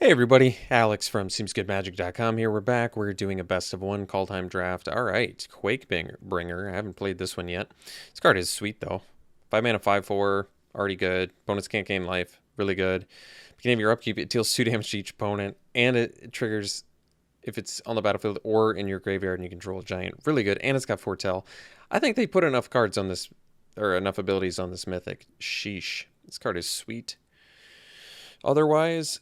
Hey everybody, Alex from SeemsGoodMagic.com here. We're back. We're doing a best of one Kaldheim draft. All right, Bringer. I haven't played this one yet. This card is sweet though. 5 mana, 5/4, already good. Opponents can't gain life, really good. Beginning of your upkeep, it deals 2 damage to each opponent, and it triggers if it's on the battlefield or in your graveyard and you control a giant. Really good, and it's got Foretell. I think they put enough cards on this, or enough abilities on this mythic. Sheesh. This card is sweet. Otherwise,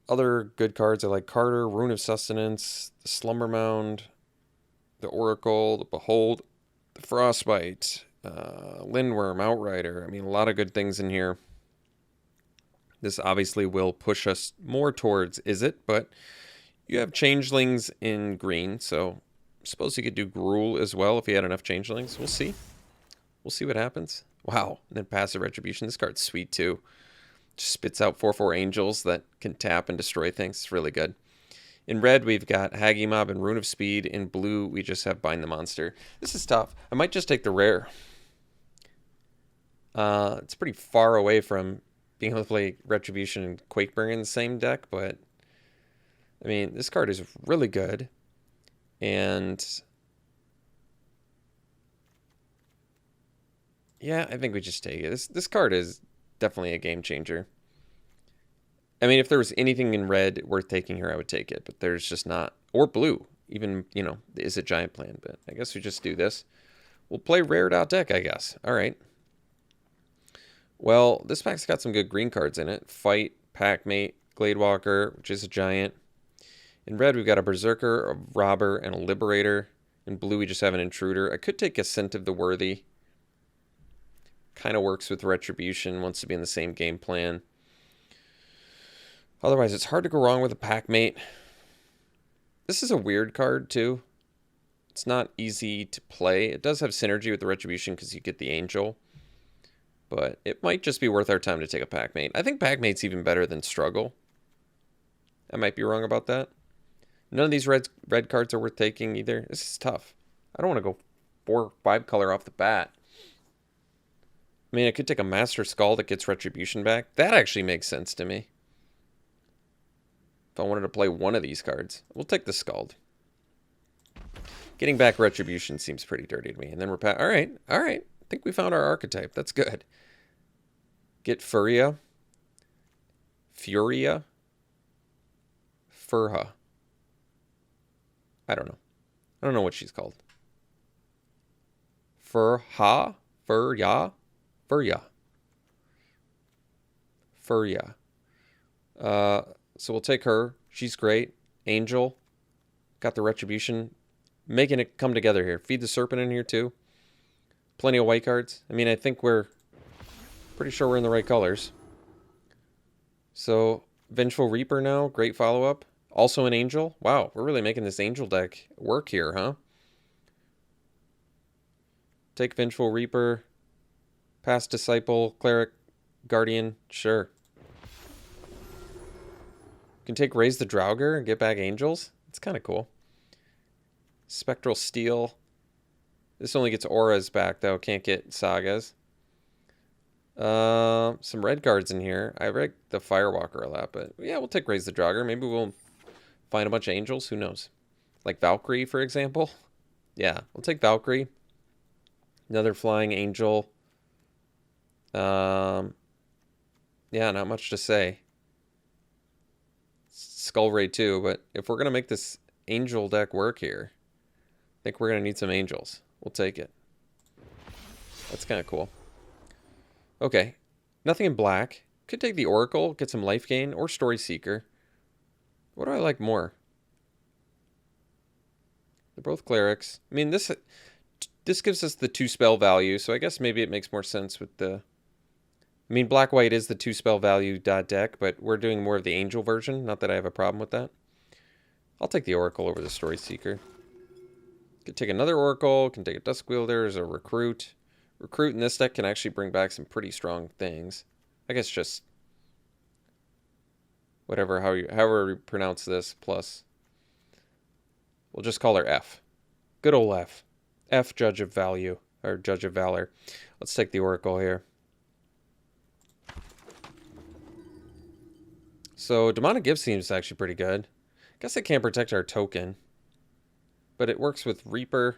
other good cards I like Carter, Rune of Sustenance, the Slumber Mound, the Oracle, the Behold, the Frostbite, Lindworm, Outrider. I mean, a lot of good things in here. This obviously will push us more towards Izzet, but you have Changelings in green, so I suppose you could do Gruul as well if you had enough Changelings. We'll see. We'll see what happens. Wow, and then Passive Retribution. This card's sweet too. Just spits out 4/4 angels that can tap and destroy things. It's really good. In red, we've got Haggy Mob and Rune of Speed. In blue, we just have Bind the Monster. This is tough. I might just take the rare. It's pretty far away from being able to play Retribution and Quakebringer in the same deck, but I mean, this card is really good. And yeah, I think we just take it. This card is definitely a game changer. I mean, if there was anything in red worth taking here, I would take it. But there's just not. Or blue. Even, you know, is a giant plan. But I guess we just do this. We'll play rared out deck, I guess. All right. Well, this pack's got some good green cards in it. Fight, Packmate, Gladewalker, which is a giant. In red, we've got a Berserker, a Robber, and a Liberator. In blue, we just have an Intruder. I could take Ascent of the Worthy. Kind of works with Retribution, wants to be in the same game plan. Otherwise, it's hard to go wrong with a Packmate. This is a weird card, too. It's not easy to play. It does have synergy with the Retribution because you get the Angel. But it might just be worth our time to take a Packmate. I think Packmate's even better than Struggle. I might be wrong about that. None of these red cards are worth taking either. This is tough. I don't want to go 4 or 5 color off the bat. I mean, I could take a Master Skull that gets Retribution back. That actually makes sense to me. If I wanted to play one of these cards. We'll take the Skald. Getting back Retribution seems pretty dirty to me. And then we're all right. I think we found our archetype. That's good. Get Furia. Furha. I don't know what she's called. Furya. So we'll take her. She's great. Angel. Got the Retribution. Making it come together here. Feed the Serpent in here too. Plenty of white cards. I mean, I think we're pretty sure we're in the right colors. So, Vengeful Reaper now. Great follow-up. Also an Angel. Wow, we're really making this Angel deck work here, huh? Take Vengeful Reaper. Past Disciple, Cleric, Guardian, sure. Can take Raise the Draugr and get back Angels. It's kind of cool. Spectral Steel. This only gets Auras back, though. Can't get Sagas. Some red cards in here. I read the Firewalker a lot, but yeah, we'll take Raise the Draugr. Maybe we'll find a bunch of Angels. Who knows? Like Valkyrie, for example. Yeah, we'll take Valkyrie. Another Flying Angel. Yeah, not much to say. Skull Ray too, but if we're gonna make this Angel deck work here, I think we're gonna need some Angels. We'll take it. That's kind of cool. Okay, nothing in black. Could take the Oracle, get some life gain, or Story Seeker. What do I like more? They're both clerics. I mean, this gives us the 2 spell value, so I guess maybe it makes more sense with the... I mean, black-white is the 2 spell value deck, but we're doing more of the Angel version. Not that I have a problem with that. I'll take the Oracle over the Story Seeker. Could take another Oracle, can take a Duskwielder as a Recruit. Recruit in this deck can actually bring back some pretty strong things. I guess just whatever, however you pronounce this, plus. We'll just call her F. Good old F. F, Judge of Value, or Judge of Valor. Let's take the Oracle here. So Demonic Gift seems actually pretty good. Guess it can't protect our token. But it works with Reaper.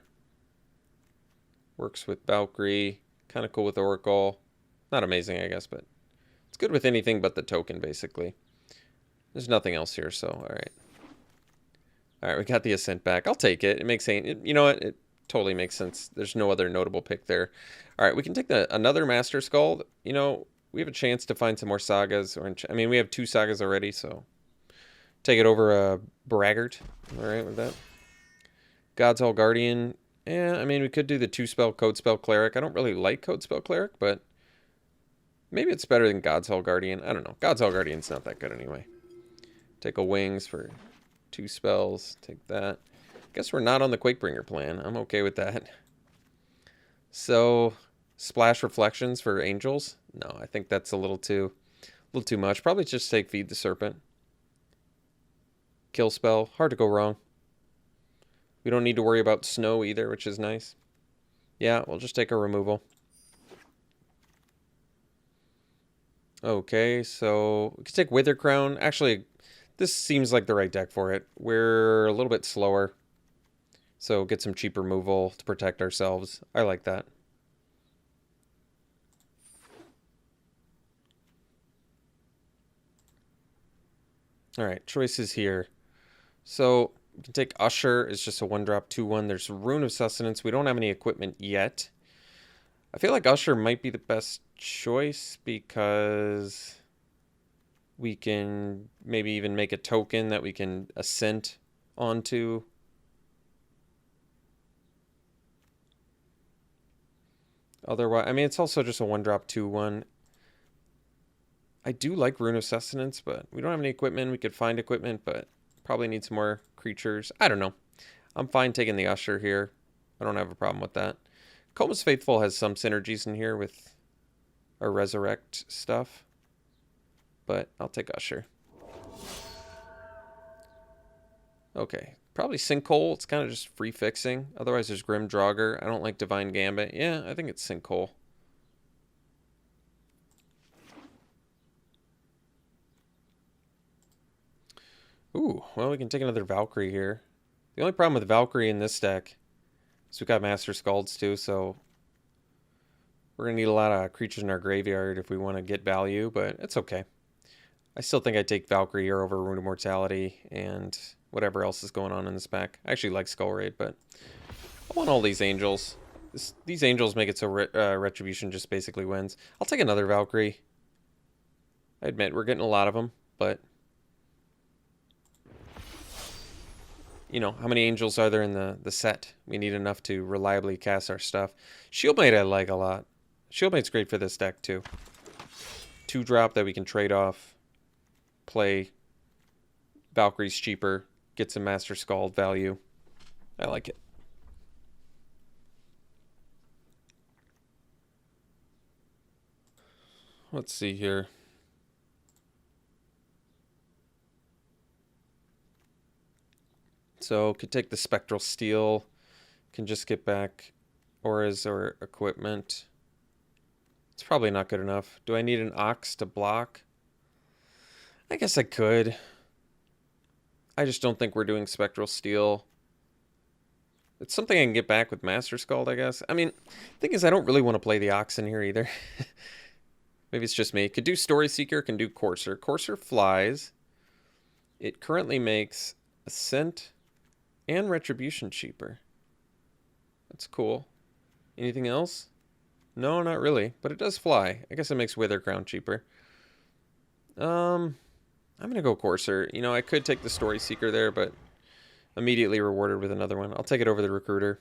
Works with Valkyrie. Kind of cool with Oracle. Not amazing, I guess, but it's good with anything but the token, basically. There's nothing else here, so alright. Alright, we got the Ascent back. I'll take it. It makes sense. You know what? It totally makes sense. There's no other notable pick there. Alright, we can take another Master Skull. You know, we have a chance to find some more sagas. I mean, we have 2 sagas already, so take it over a Braggart. Alright with that. God's Hall Guardian. Yeah, I mean, we could do the 2-spell Code Spell Cleric. I don't really like Code Spell Cleric, but maybe it's better than God's Hall Guardian. I don't know. God's Hall Guardian's not that good anyway. Take a Wings for 2 spells. Take that. Guess we're not on the Quakebringer plan. I'm okay with that. So, Splash Reflections for Angels? No, I think that's a little too much. Probably just take Feed the Serpent. Kill Spell. Hard to go wrong. We don't need to worry about snow either, which is nice. Yeah, we'll just take a removal. Okay, so we can take Wither Crown. Actually, this seems like the right deck for it. We're a little bit slower, so get some cheap removal to protect ourselves. I like that. All right, choices here. So we can take Usher. It's just a 1-drop 2/1. There's Rune of Sustenance. We don't have any equipment yet. I feel like Usher might be the best choice because we can maybe even make a token that we can ascent onto. Otherwise, I mean, it's also just a 1-drop 2/1. I do like Rune of Sustenance, but we don't have any equipment. We could find equipment, but probably need some more creatures. I don't know. I'm fine taking the Usher here. I don't have a problem with that. Comus Faithful has some synergies in here with our Resurrect stuff, but I'll take Usher. Okay, probably Sinkhole. It's kind of just free fixing. Otherwise, there's Grim Draugr. I don't like Divine Gambit. Yeah, I think it's Sinkhole. Ooh, well, we can take another Valkyrie here. The only problem with Valkyrie in this deck is we've got Master Scalds too, so we're going to need a lot of creatures in our graveyard if we want to get value, but it's okay. I still think I'd take Valkyrie here over Rune of Mortality and whatever else is going on in this pack. I actually like Skull Raid, but I want all these Angels. These Angels make it so Retribution just basically wins. I'll take another Valkyrie. I admit, we're getting a lot of them, but you know, how many Angels are there in the set? We need enough to reliably cast our stuff. Shieldmate I like a lot. Shieldmate's great for this deck too. 2-drop that we can trade off. Play. Valkyrie's cheaper. Get some Master Scald value. I like it. Let's see here. So could take the Spectral Steel. Can just get back auras or equipment. It's probably not good enough. Do I need an Ox to block? I guess I could. I just don't think we're doing Spectral Steel. It's something I can get back with Master Scald, I guess. I mean, the thing is, I don't really want to play the Ox in here either. Maybe it's just me. Could do Story Seeker, can do Courser. Courser flies. It currently makes Ascent and Retribution cheaper. That's cool. Anything else? No, not really. But it does fly. I guess it makes Wither Crown cheaper. I'm going to go Courser. You know, I could take the Story Seeker there, but immediately rewarded with another one. I'll take it over the Recruiter.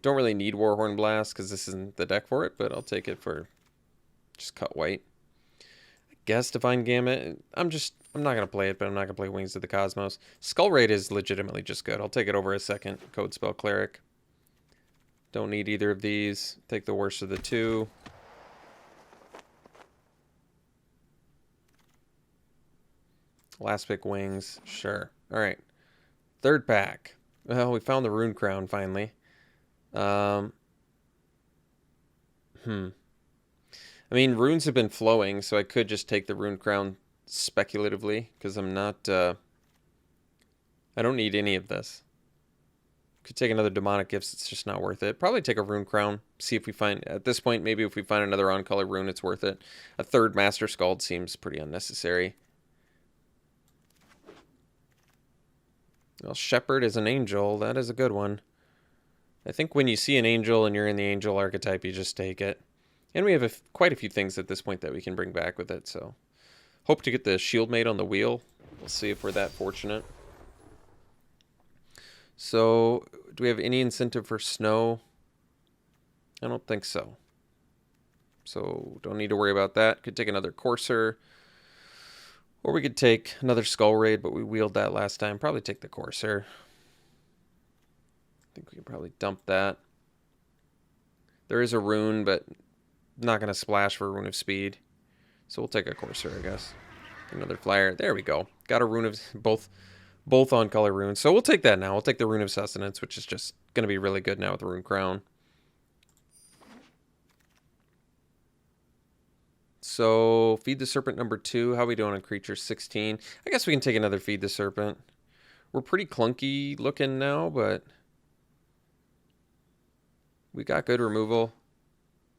Don't really need Warhorn Blast because this isn't the deck for it, but I'll take it for just cut white. I guess Divine Gambit. I'm not going to play it, but I'm not going to play Wings of the Cosmos. Skull Raid is legitimately just good. I'll take it over a second. Code Spell Cleric. Don't need either of these. Take the worst of the two. Last pick Wings. Sure. All right. Third pack. Well, we found the Rune Crown finally. I I mean, runes have been flowing, so I could just take the rune crown speculatively, because I'm not, I don't need any of this. Could take another demonic gifts, it's just not worth it. Probably take a rune crown, see if we find, at this point, maybe if we find another on-color rune, it's worth it. A third Master Scald seems pretty unnecessary. Well, Shepherd is an angel, that is a good one. I think when you see an angel and you're in the angel archetype, you just take it. And we have quite a few things at this point that we can bring back with it, so. Hope to get the shield mate on the wheel. We'll see if we're that fortunate. So, do we have any incentive for snow? I don't think so. So, don't need to worry about that. Could take another Courser. Or we could take another Skull Raid, but we wheeled that last time. Probably take the Courser. I think we can probably dump that. There is a rune, but not going to splash for Rune of Speed. So we'll take a Courser, I guess. Another flyer. There we go. Got a rune of both on color runes. So we'll take that now. We'll take the Rune of Sustenance, which is just going to be really good now with the Rune Crown. So Feed the Serpent number 2. How are we doing on creature 16? I guess we can take another Feed the Serpent. We're pretty clunky looking now, but we got good removal.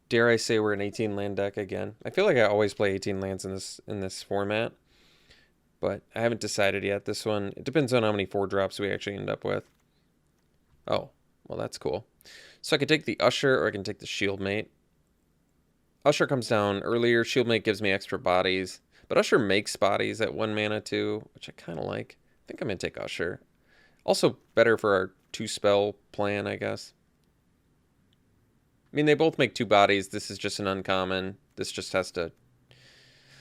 Dare I say we're an 18 land deck again. I feel like I always play 18 lands in this format, but I haven't decided yet. This one, it depends on how many 4-drops we actually end up with. Oh, well, that's cool. So I could take the Usher or I can take the Shield Mate. Usher comes down earlier. Shield Mate gives me extra bodies, but Usher makes bodies at 1 mana too, which I kind of like. I think I'm going to take Usher. Also better for our 2-spell plan, I guess. I mean, they both make 2 bodies. This is just an uncommon. This just has to...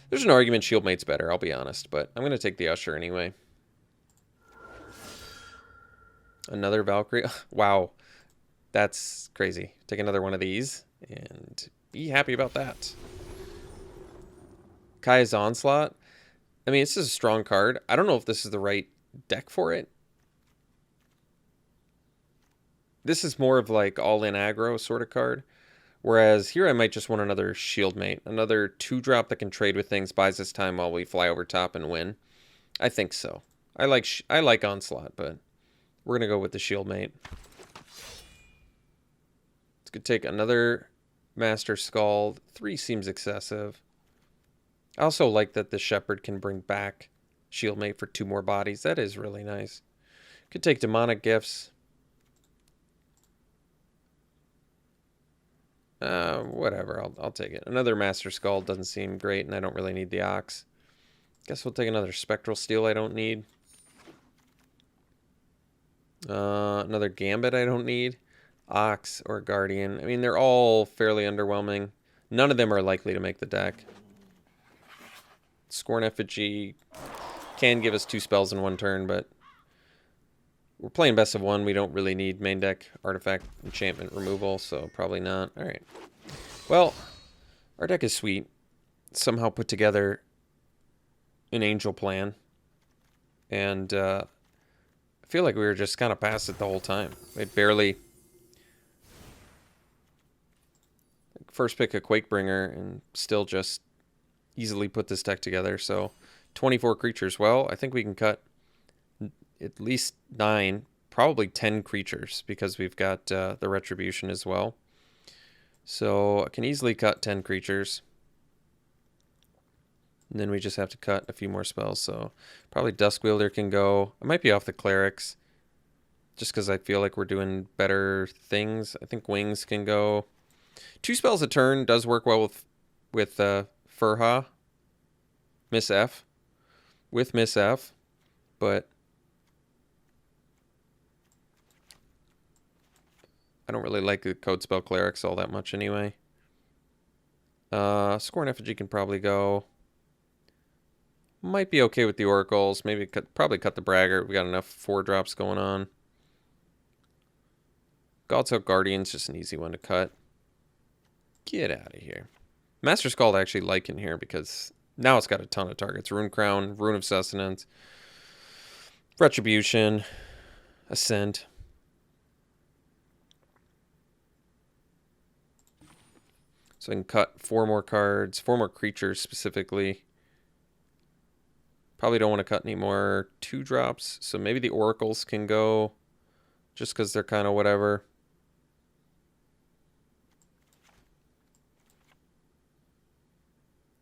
There's an argument Shield Mate's better, I'll be honest, but I'm going to take the Usher anyway. Another Valkyrie. Wow. That's crazy. Take another one of these and be happy about that. Kaya's Onslaught. I mean, this is a strong card. I don't know if this is the right deck for it. This is more of like all-in aggro sort of card. Whereas here I might just want another Shield Mate. Another 2-drop that can trade with things, buys us time while we fly over top and win. I think so. I like Onslaught, but we're going to go with the Shield Mate. It's going to take another Master Scald. 3 seems excessive. I also like that the Shepherd can bring back Shield Mate for 2 more bodies. That is really nice. Could take Demonic Gifts. Whatever, I'll take it. Another Master Skull doesn't seem great, and I don't really need the Ox. Guess we'll take another Spectral Steel I don't need. Another Gambit I don't need. Ox or Guardian. I mean, they're all fairly underwhelming. None of them are likely to make the deck. Scorn Effigy can give us 2 spells in 1 turn, but we're playing best of 1. We don't really need main deck artifact enchantment removal, so probably not. All right. Well, our deck is sweet. Somehow put together an angel plan. And I feel like we were just kind of past it the whole time. We barely... First pick a Quakebringer and still just easily put this deck together. So 24 creatures. Well, I think we can cut at least 9, probably 10 creatures because we've got the Retribution as well. So I can easily cut 10 creatures. And then we just have to cut a few more spells. So probably Duskwielder can go. I might be off the Clerics just because I feel like we're doing better things. I think Wings can go. 2 spells a turn does work well with Furha. Miss F. With Miss F. But I don't really like the Code Spell Clerics all that much anyway. Scorn Effigy can probably go. Might be okay with the Oracles. Maybe probably cut the Braggart. We got enough 4-drops going on. Godsoak Guardian's just an easy one to cut. Get out of here. Master Scald I actually like in here because now it's got a ton of targets. Rune Crown, Rune of Sustenance, Retribution, Ascent. So I can cut 4 more cards, 4 more creatures specifically. Probably don't want to cut any more 2-drops. So maybe the oracles can go just because they're kind of whatever.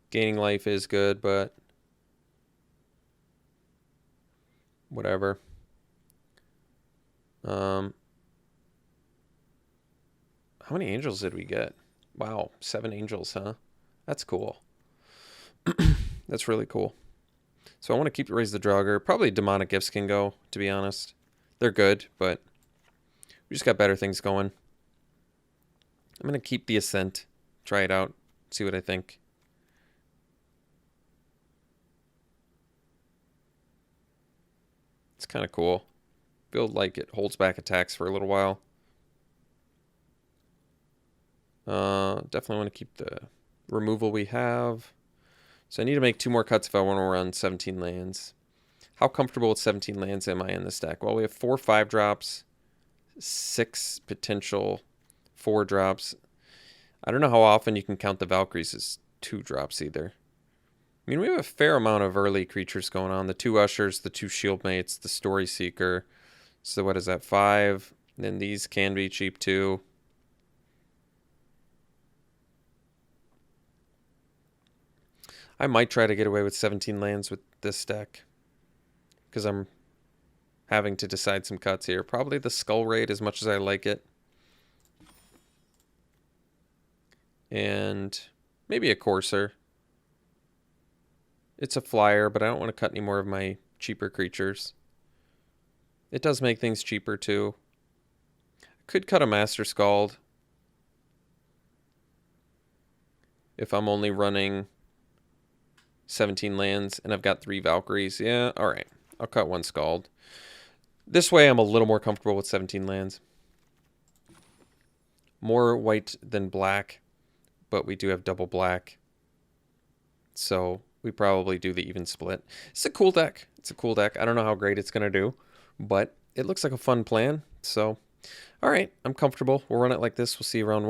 Gaining life is good, but whatever. How many angels did we get? Wow, 7 angels, huh? That's cool. That's really cool. So I want to keep Raise the Draugr. Probably Demonic Gifts can go, to be honest. They're good, but we just got better things going. I'm going to keep the Ascent. Try it out. See what I think. It's kind of cool. Feel like it holds back attacks for a little while. Definitely want to keep the removal we have. So I need to make 2 more cuts if I want to run 17 lands. How comfortable with 17 lands am I in this deck? Well, we have 4 5-drops, 6 potential 4-drops. I don't know how often you can count the Valkyries as 2-drops either. I mean, we have a fair amount of early creatures going on. The 2 Ushers, the 2 Shieldmates, the Story Seeker. So what is that, 5? And then these can be cheap too. I might try to get away with 17 lands with this deck, because I'm having to decide some cuts here. Probably the Skull Raid as much as I like it. And maybe a Courser. It's a flyer, but I don't want to cut any more of my cheaper creatures. It does make things cheaper too. I could cut a Master Scald if I'm only running 17 lands and I've got 3 Valkyries. Yeah, alright. I'll cut 1 Scald. This way I'm a little more comfortable with 17 lands. More white than black, but we do have double black. So we probably do the even split. It's a cool deck. It's a cool deck. I don't know how great it's going to do, but it looks like a fun plan. So, alright, I'm comfortable. We'll run it like this. We'll see you round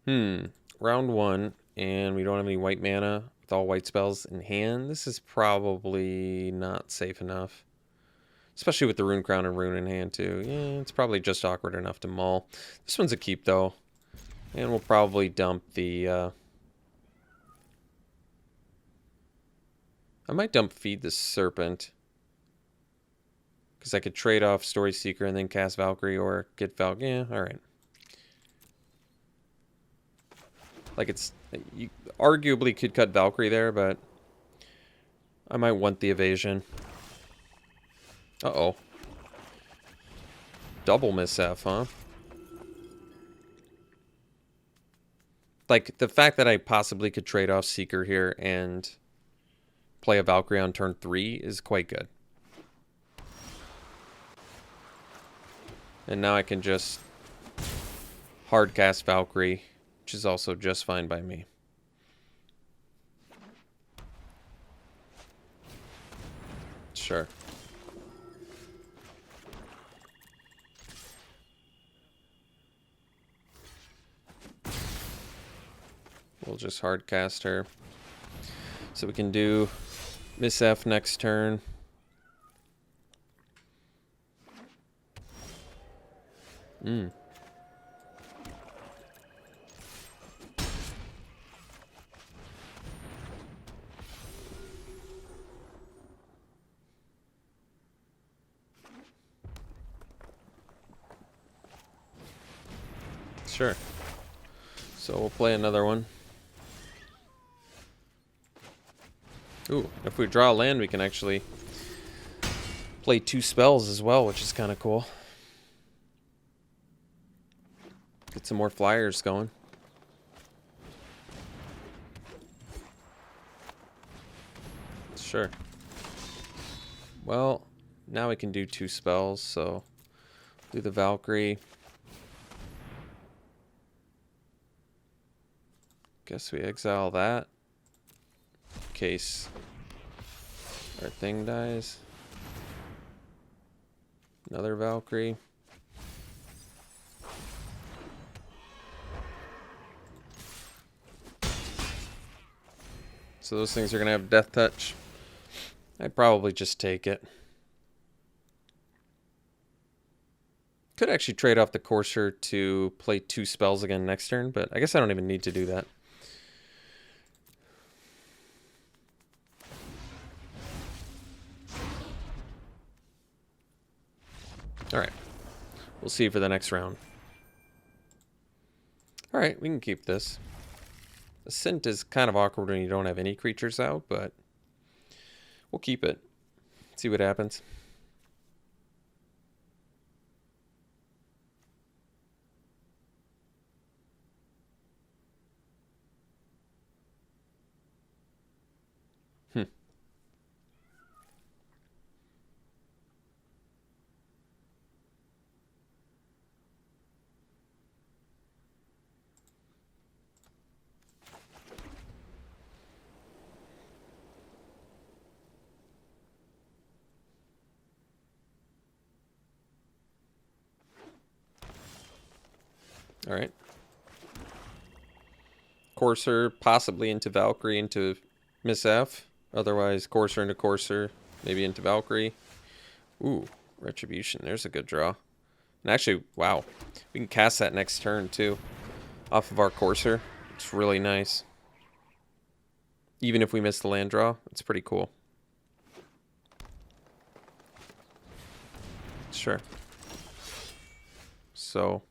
1. Round 1. And we don't have any white mana with all white spells in hand. This is probably not safe enough. Especially with the Rune Crown and Rune in hand too. Yeah, it's probably just awkward enough to mull. This one's a keep though. And we'll probably dump the... I might dump Feed the Serpent. Because I could trade off Story Seeker and then cast Valkyrie or get Valkyrie. Yeah, alright. Like it's... You arguably could cut Valkyrie there, but I might want the evasion. Uh-oh. Double miss F, huh? Like, the fact that I possibly could trade off Seeker here and play a Valkyrie on turn 3 is quite good. And now I can just hard cast Valkyrie, which is also just fine by me. Sure. We'll just hard cast her. So we can do Miss F next turn. Sure. So we'll play another one. Ooh, if we draw a land, we can actually play 2 spells as well, which is kind of cool. Get some more flyers going. Sure. Well, now we can do 2 spells, so do the Valkyrie. Guess we exile that in case our thing dies. Another Valkyrie. So those things are going to have death touch. I'd probably just take it. Could actually trade off the Courser to play 2 spells again next turn, but I guess I don't even need to do that. Alright. We'll see for the next round. Alright, we can keep this. Ascent is kind of awkward when you don't have any creatures out, but we'll keep it. See what happens. Alright. Courser, possibly into Valkyrie, into Miss F. Otherwise, Courser into Courser, maybe into Valkyrie. Ooh, Retribution. There's a good draw. And actually, wow. We can cast that next turn, too. Off of our Courser. It's really nice. Even if we miss the land draw, it's pretty cool. Sure. So...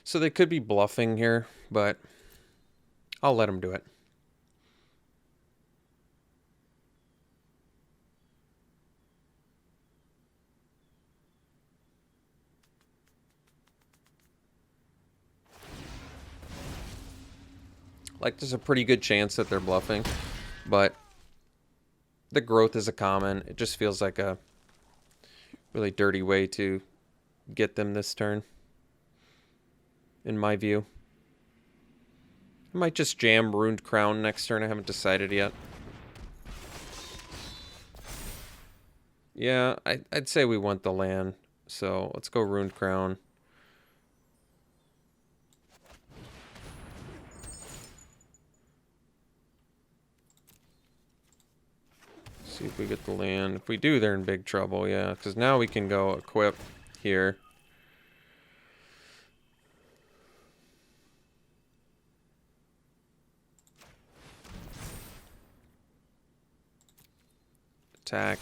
So they could be bluffing here, but I'll let them do it. Like, there's a pretty good chance that they're bluffing, but the growth is a common. It just feels like a really dirty way to get them this turn, in my view. I might just jam Ruined Crown next turn. I haven't decided yet. Yeah, I'd say we want the land, so let's go Ruined Crown. See if we get the land. If we do, they're in big trouble, yeah. Because now we can go equip here. Attack.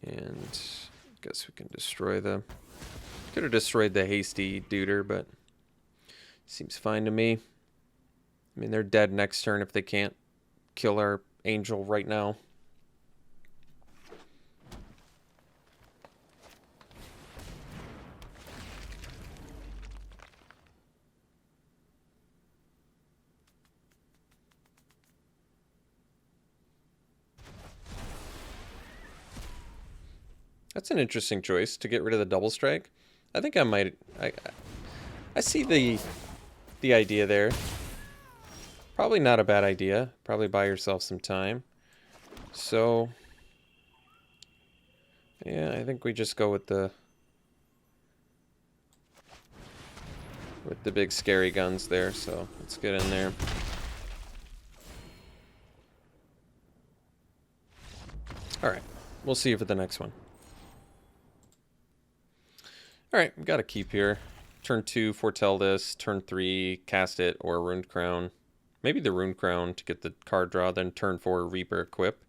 And I guess we can destroy the... Could have destroyed the hasty duder, but seems fine to me. I mean, they're dead next turn if they can't kill our angel right now. That's an interesting choice to get rid of the double strike. I think I might... I see the idea there. Probably not a bad idea. Probably buy yourself some time. So... yeah, I think we just go with the big scary guns there. So let's get in there. Alright, we'll see you for the next one. Alright, we got to keep here. Turn 2, foretell this. Turn 3, cast it, or Ruined Crown. Maybe the Ruined Crown to get the card draw. Then turn 4, Reaper equip.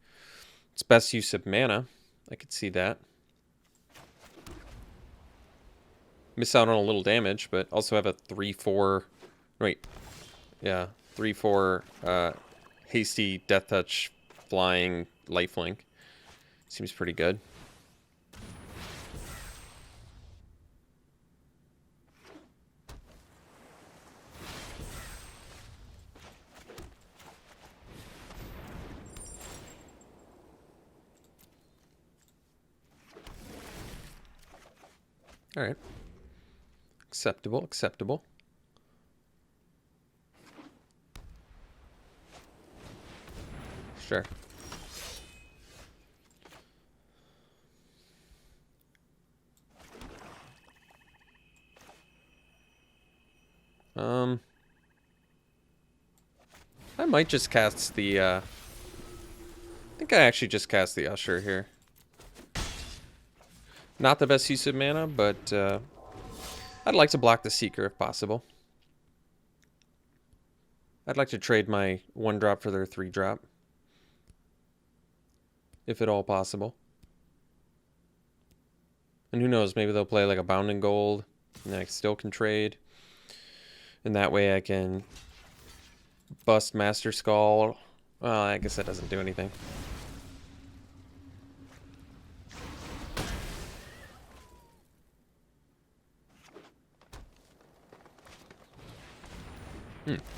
It's best use of mana. I could see that. Miss out on a little damage, but also have a 3-4... Wait. Yeah, 3-4 hasty Death Touch flying lifelink. Seems pretty good. Alright. Acceptable, acceptable. Sure. I might just cast the, I think I actually just cast the Usher here. Not the best use of mana, but I'd like to block the Seeker if possible. I'd like to trade my 1-drop for their 3-drop. If at all possible. And who knows, maybe they'll play like a Bounding Gold, and I still can trade. And that way I can bust Master Skull. Well, I guess that doesn't do anything.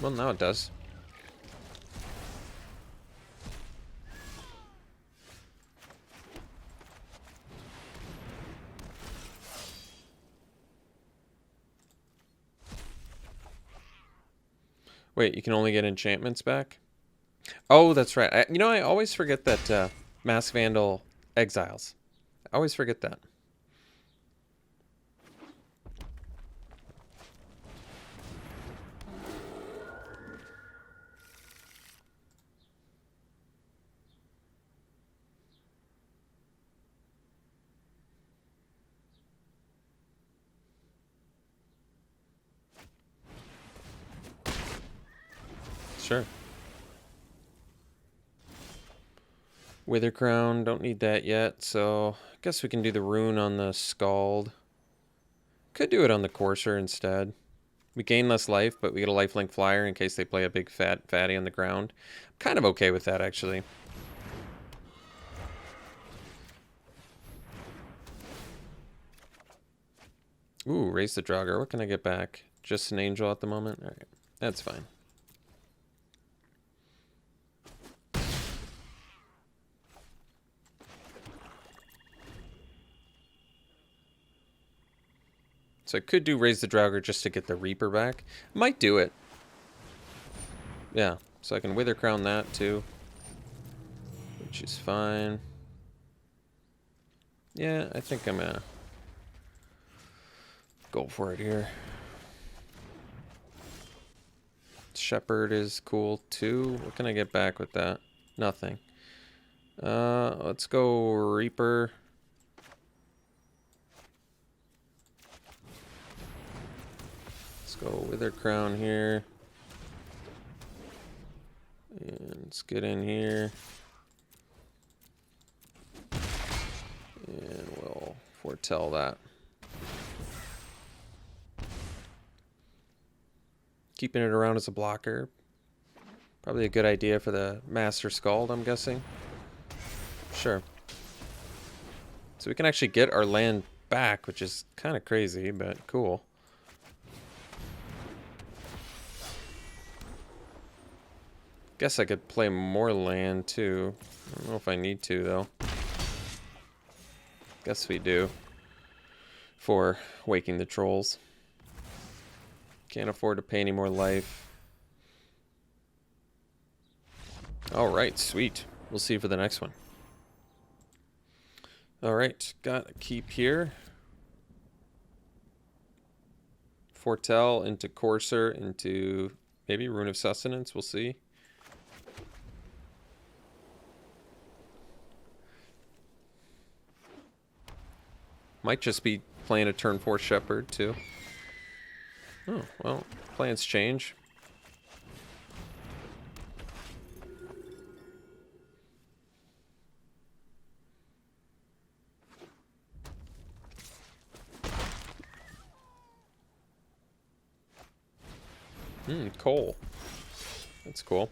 Well, now it does. Wait, you can only get enchantments back? Oh, that's right. I always forget that Mask Vandal exiles. I always forget that. Sure. Wither Crown, don't need that yet, so I guess we can do the rune on the Scald. Could do it on the Courser instead. We gain less life, but we get a lifelink flyer in case they play a big fatty on the ground. I'm kind of okay with that, actually. Ooh, raise the Draugr. What can I get back? Just an angel at the moment? Alright, that's fine. So I could do raise the Draugr just to get the Reaper back. Might do it. Yeah, so I can Wither Crown that too. Which is fine. Yeah, I think I'm gonna go for it here. Shepherd is cool too. What can I get back with that? Nothing. Let's go Reaper. Let's go Wither Crown here. And let's get in here. And we'll foretell that. Keeping it around as a blocker. Probably a good idea for the Master Scald, I'm guessing. Sure. So we can actually get our land back, which is kind of crazy, but cool. Guess I could play more land too. I don't know if I need to though. Guess we do. For waking the trolls. Can't afford to pay any more life. Alright, sweet. We'll see you for the next one. Alright, got a keep here. Foretell into Courser, into maybe Rune of Sustenance, we'll see. Might just be playing a turn 4 Shepherd too. Oh, well, plans change. Coal. That's cool.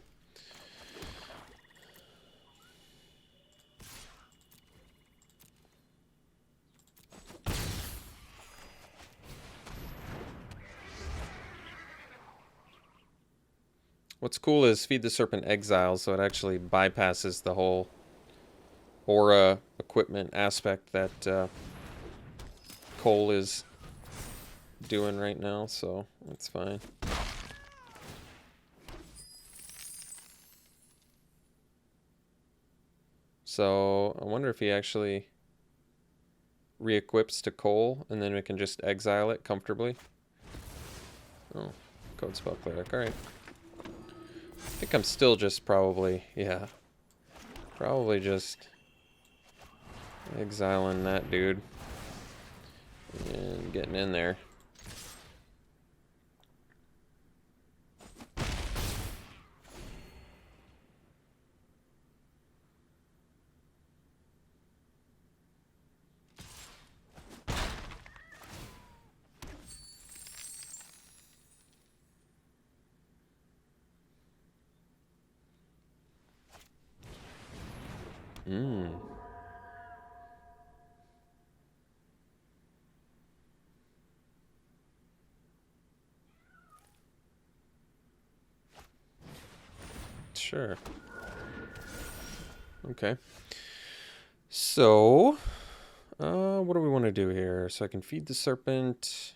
What's cool is Feed the Serpent Exile, so it actually bypasses the whole aura equipment aspect that Cole is doing right now, so that's fine. So I wonder if he actually re-equips to coal, and then we can just exile it comfortably. Oh, code spell cleric. All right. I think I'm still just probably, yeah, probably just exiling that dude and getting in there. Sure. Okay. So, what do we want to do here? So I can feed the serpent.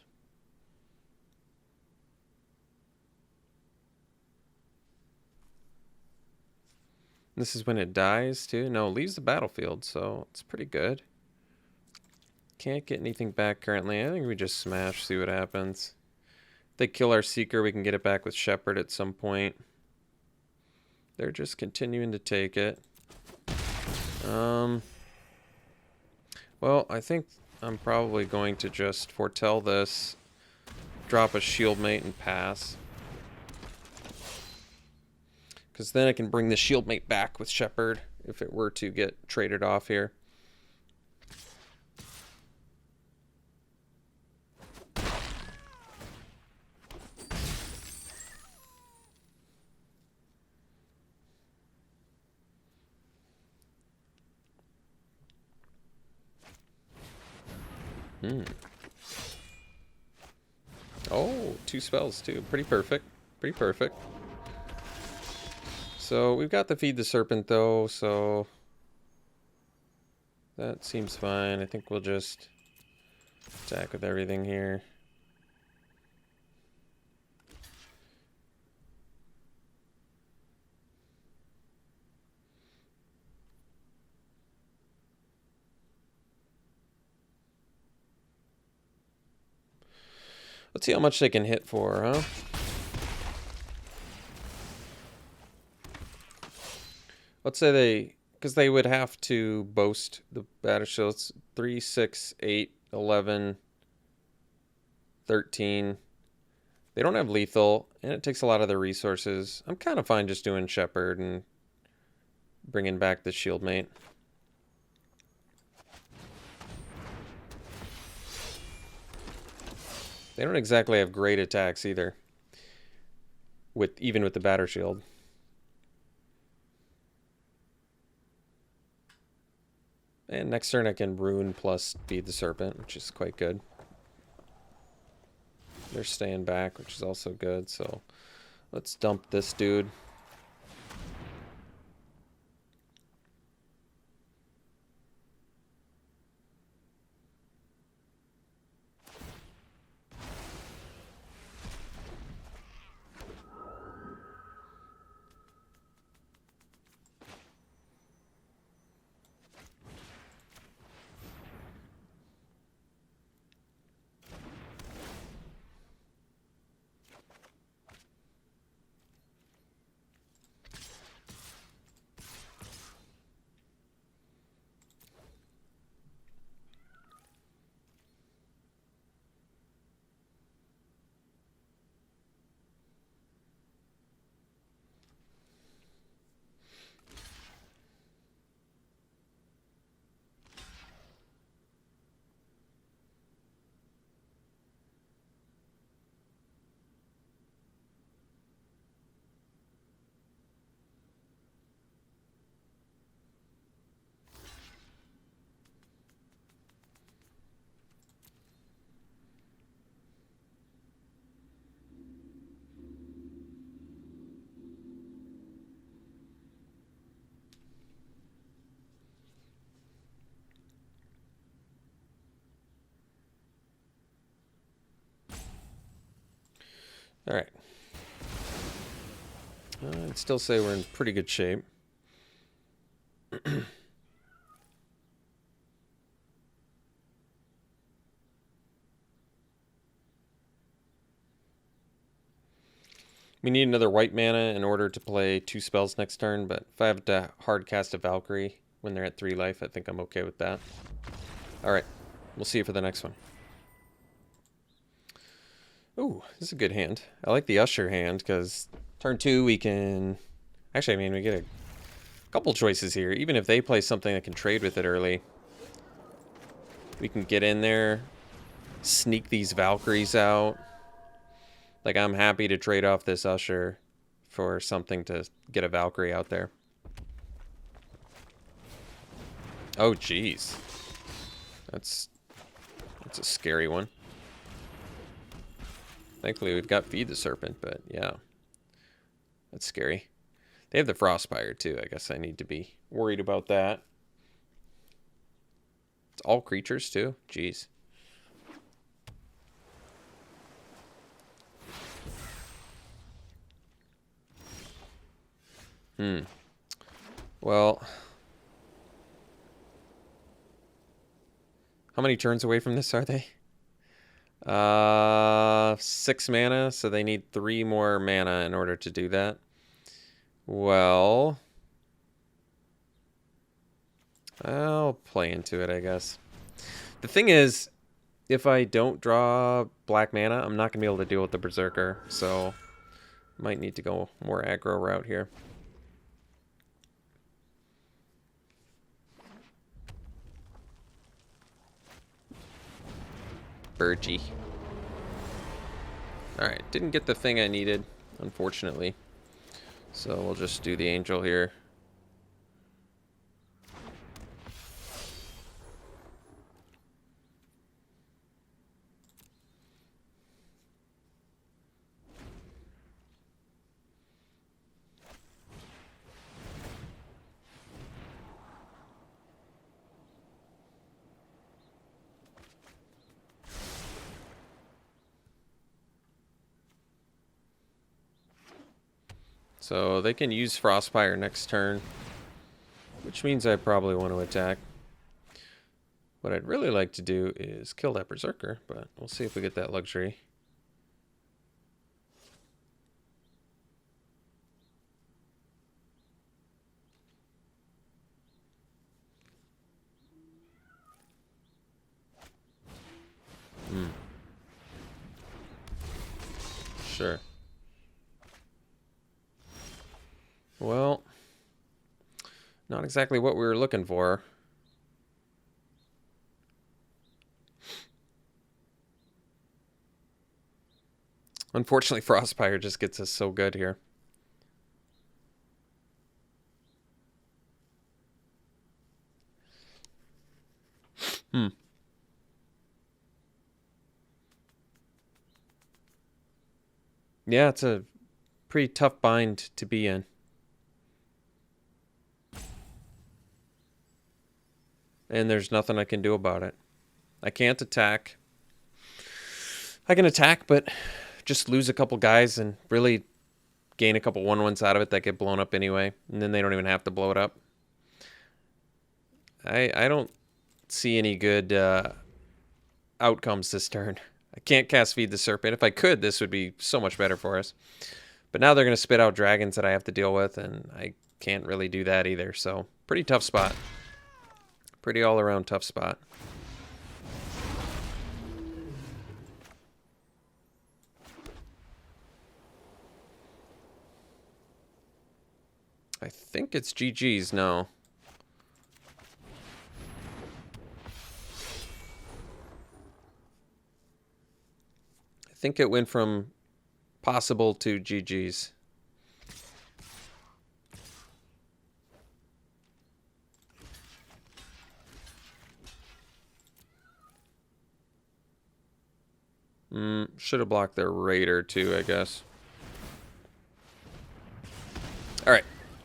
This is when it dies, too. No, it leaves the battlefield, so it's pretty good. Can't get anything back currently. I think we just smash, see what happens. If they kill our Seeker, we can get it back with Shepherd at some point. They're just continuing to take it. Well, I think I'm probably going to just foretell this, drop a Shieldmate and pass. Because then I can bring the Shieldmate back with Shepherd if it were to get traded off here. Oh, 2 spells too. Pretty perfect. Pretty perfect. So we've got to feed the serpent though, so that seems fine. I think we'll just attack with everything here. Let's see how much they can hit for, huh? Let's say they, because they would have to boast the batter shields 3, 6, 8, 11, 13. They don't have lethal, and it takes a lot of their resources. I'm kind of fine just doing Shepherd and bringing back the Shieldmate. They don't exactly have great attacks either, even with the batter shield. And next turn I can Rune plus Feed the Serpent, which is quite good. They're staying back, which is also good, so let's dump this dude. Alright. I'd still say we're in pretty good shape. We need another white mana in order to play 2 spells next turn, but if I have to hard cast a Valkyrie when they're at 3 life, I think I'm okay with that. Alright, we'll see you for the next one. Ooh, this is a good hand. I like the Usher hand, because turn 2 we can... Actually, I mean, we get a couple choices here. Even if they play something that can trade with it early, we can get in there, sneak these Valkyries out. Like, I'm happy to trade off this Usher for something to get a Valkyrie out there. Oh, jeez. That's a scary one. Thankfully, we've got Feed the Serpent, but yeah. That's scary. They have the Frostfire, too. I guess I need to be worried about that. It's all creatures, too? Jeez. Well, how many turns away from this are they? 6 mana, so they need 3 more mana in order to do that. Well, I'll play into it, I guess. The thing is, if I don't draw black mana, I'm not going to be able to deal with the Berserker, so might need to go more aggro route here. Burgee. Alright, didn't get the thing I needed, unfortunately. So we'll just do the Angel here. So they can use Frostfire next turn, which means I probably want to attack. What I'd really like to do is kill that Berserker, but we'll see if we get that luxury. Sure. Well, not exactly what we were looking for. Unfortunately, Frostfire just gets us so good here. Yeah, it's a pretty tough bind to be in. And there's nothing I can do about it. I can't attack. I can attack, but just lose a couple guys and really gain a couple 1/1s out of it that get blown up anyway. And then they don't even have to blow it up. I don't see any good outcomes this turn. I can't cast Feed the Serpent. If I could, this would be so much better for us. But now they're going to spit out dragons that I have to deal with, and I can't really do that either. So, pretty tough spot. Pretty all-around tough spot. I think it's GG's now. I think it went from possible to GG's. Should have blocked their Raider too, I guess. Alright.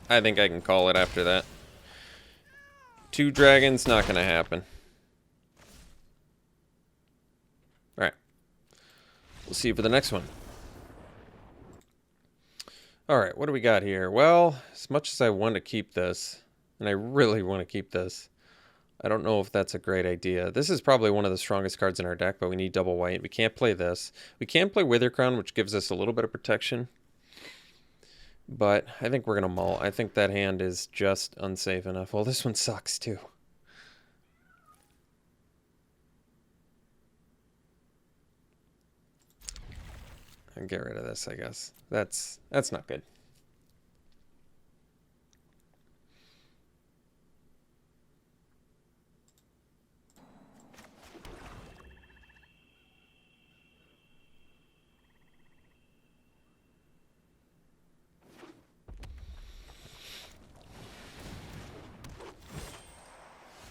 I think I can call it after that. 2 dragons, not going to happen. Alright. We'll see you for the next one. Alright, what do we got here? Well, as much as I want to keep this, and I really want to keep this, I don't know if that's a great idea. This is probably one of the strongest cards in our deck, but we need double white. We can't play this. We can play Wither Crown, which gives us a little bit of protection. But I think we're going to mull. I think that hand is just unsafe enough. Well, this one sucks too. And get rid of this, I guess. That's not good.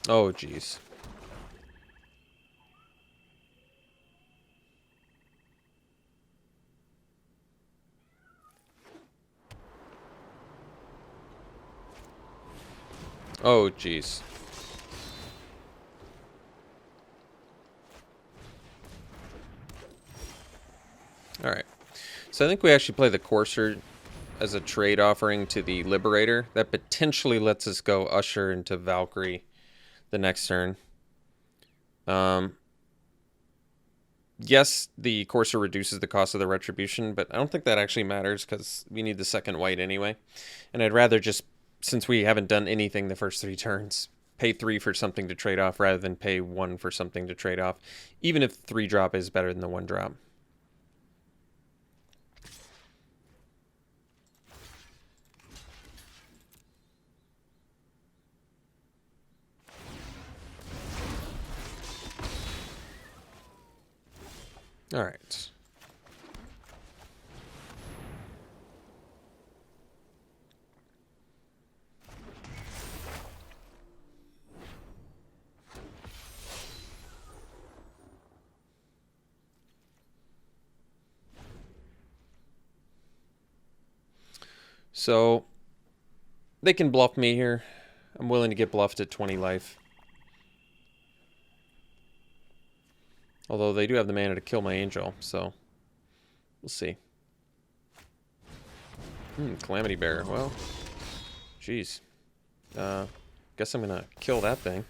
Oh, jeez. Oh, jeez. Alright. So I think we actually play the Courser as a trade offering to the Liberator. That potentially lets us go Usher into Valkyrie the next turn. Yes, the Courser reduces the cost of the Retribution, but I don't think that actually matters because we need the second white anyway. And I'd rather just, since we haven't done anything the first 3 turns, pay 3 for something to trade off rather than pay 1 for something to trade off, even if 3-drop is better than the 1-drop. All right. So they can bluff me here. I'm willing to get bluffed at 20 life. Although they do have the mana to kill my angel, so we'll see. Calamity Bear. Well, jeez. Guess I'm gonna kill that thing.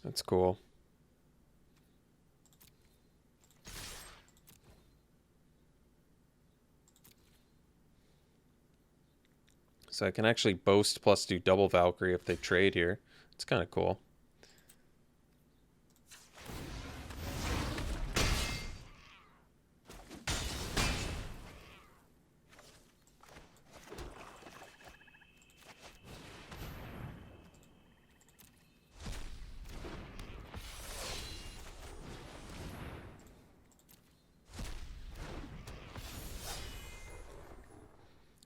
That's cool. So I can actually boast plus do double Valkyrie if they trade here. It's kind of cool.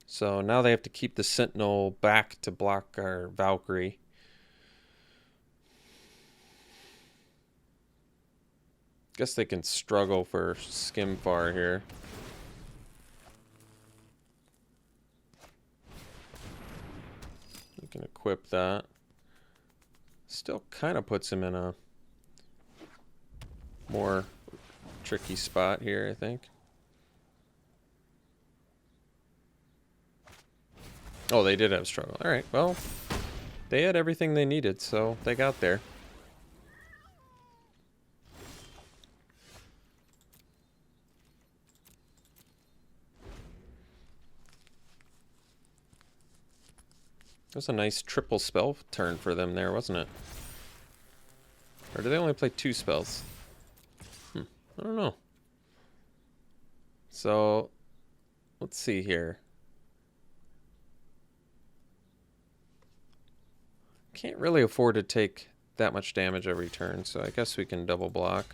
So now they have to keep the Sentinel back to block our Valkyrie. Guess they can struggle for Skimfar here. We can equip that. Still kind of puts him in a more tricky spot here, I think. Oh, they did have struggle. All right, well, they had everything they needed, so they got there. That was a nice triple spell turn for them there, wasn't it? Or do they only play 2 spells? I don't know. So, let's see here. Can't really afford to take that much damage every turn, so I guess we can double block.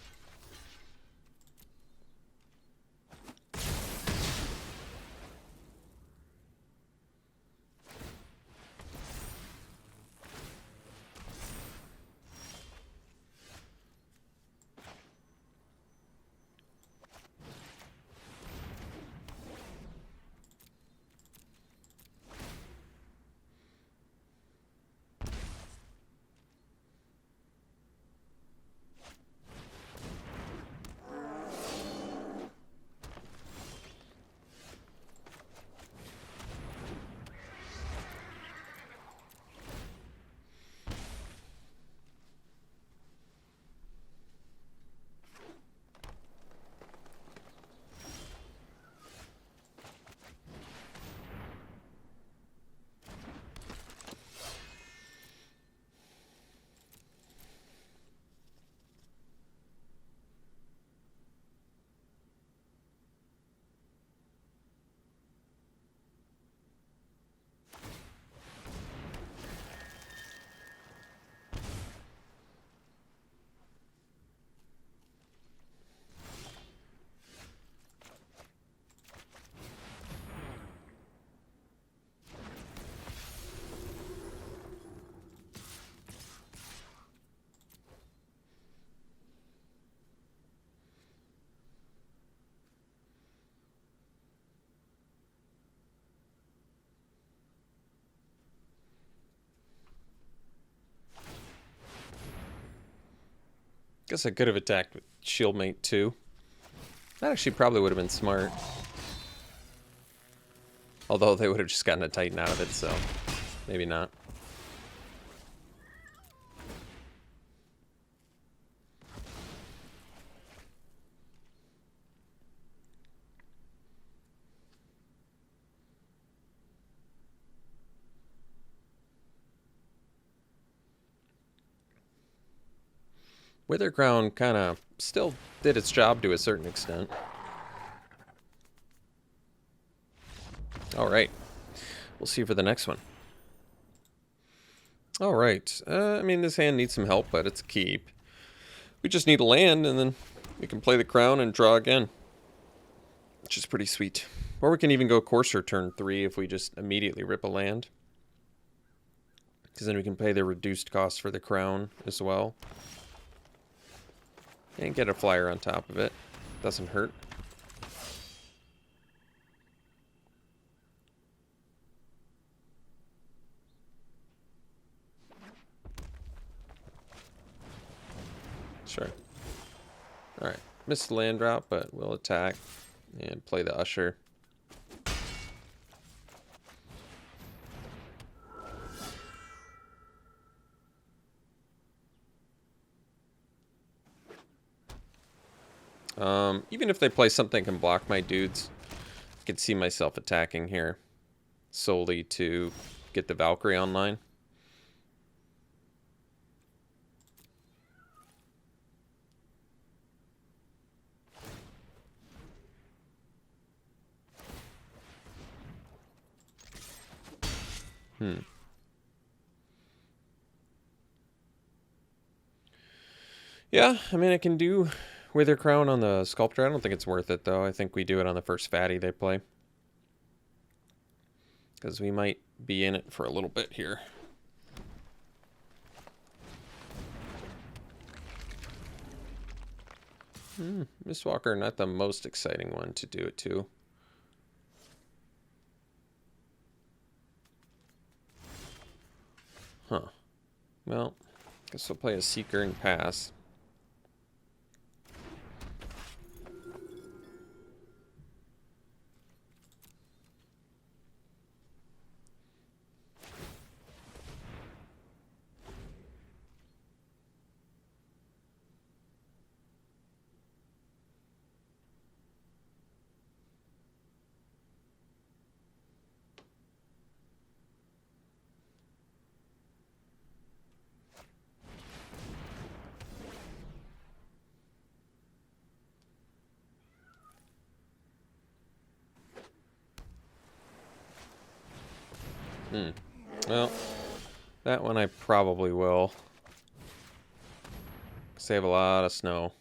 Guess I could have attacked with Shieldmate too. That actually probably would have been smart. Although they would have just gotten a Titan out of it, so maybe not. Wither Crown kind of still did its job to a certain extent. Alright. We'll see for the next one. Alright. I mean, this hand needs some help, but it's a keep. We just need a land, and then we can play the crown and draw again. Which is pretty sweet. Or we can even go Courser turn 3 if we just immediately rip a land. Because then we can pay the reduced cost for the crown as well. And get a flyer on top of it. Doesn't hurt. Sure. Alright. Missed the land drop, but we'll attack and play the Usher. Even if they play something that can block my dudes, I could see myself attacking here solely to get the Valkyrie online. Yeah, I mean, I can do Wither Crown on the Sculptor. I don't think it's worth it, though. I think we do it on the first fatty they play. Because we might be in it for a little bit here. Mistwalker, not the most exciting one to do it to. Huh. Well, guess we'll play a Seeker and pass. Well, that one I probably will. Save a lot of snow.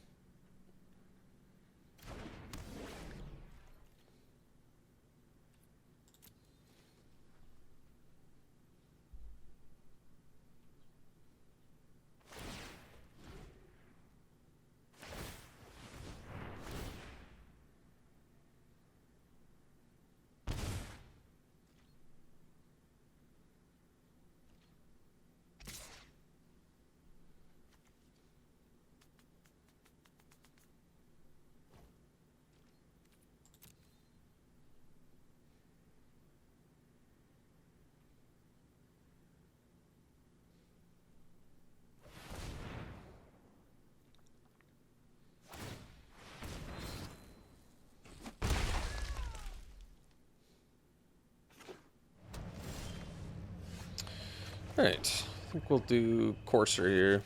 Alright, I think we'll do Courser here.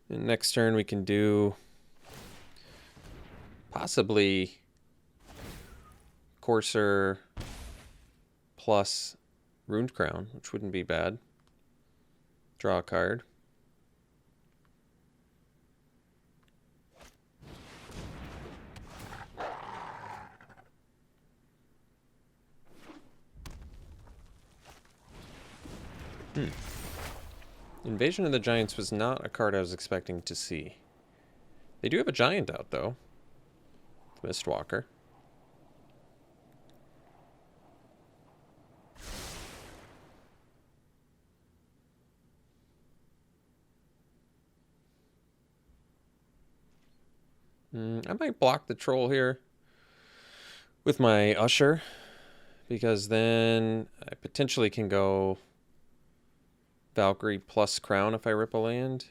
And next turn we can do possibly Courser plus Runed Crown, which wouldn't be bad. Draw a card. Invasion of the Giants was not a card I was expecting to see. They do have a giant out, though. Mistwalker. I might block the troll here with my Usher, because then I potentially can go Valkyrie plus Crown if I rip a land.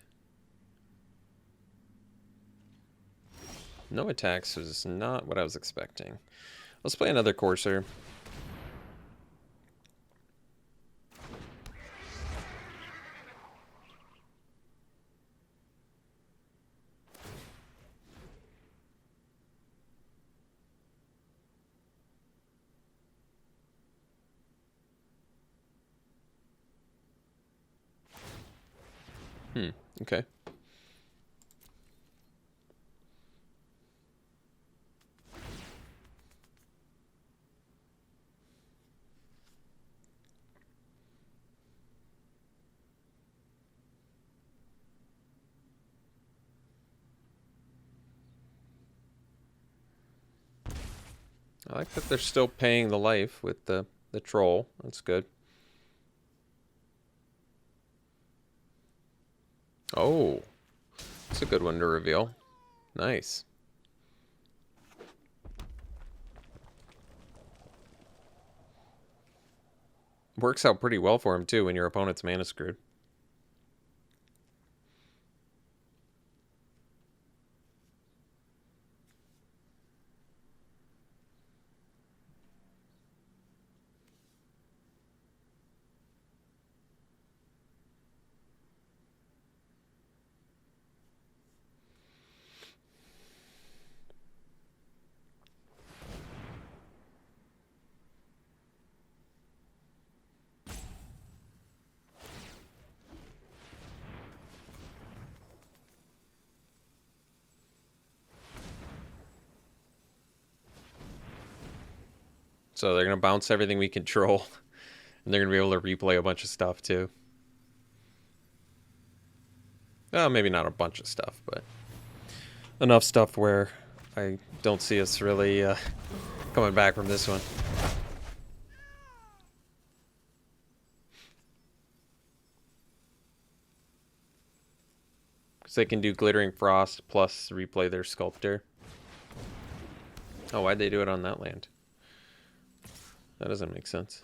No attacks was not what I was expecting. Let's play another Courser. Okay. I like that they're still paying the life with the troll. That's good. Oh, that's a good one to reveal. Nice. Works out pretty well for him, too, when your opponent's mana screwed. So they're going to bounce everything we control. And they're going to be able to replay a bunch of stuff, too. Well, maybe not a bunch of stuff, but enough stuff where I don't see us really coming back from this one. Because they can do Glittering Frost plus replay their Sculptor. Oh, why'd they do it on that land? That doesn't make sense.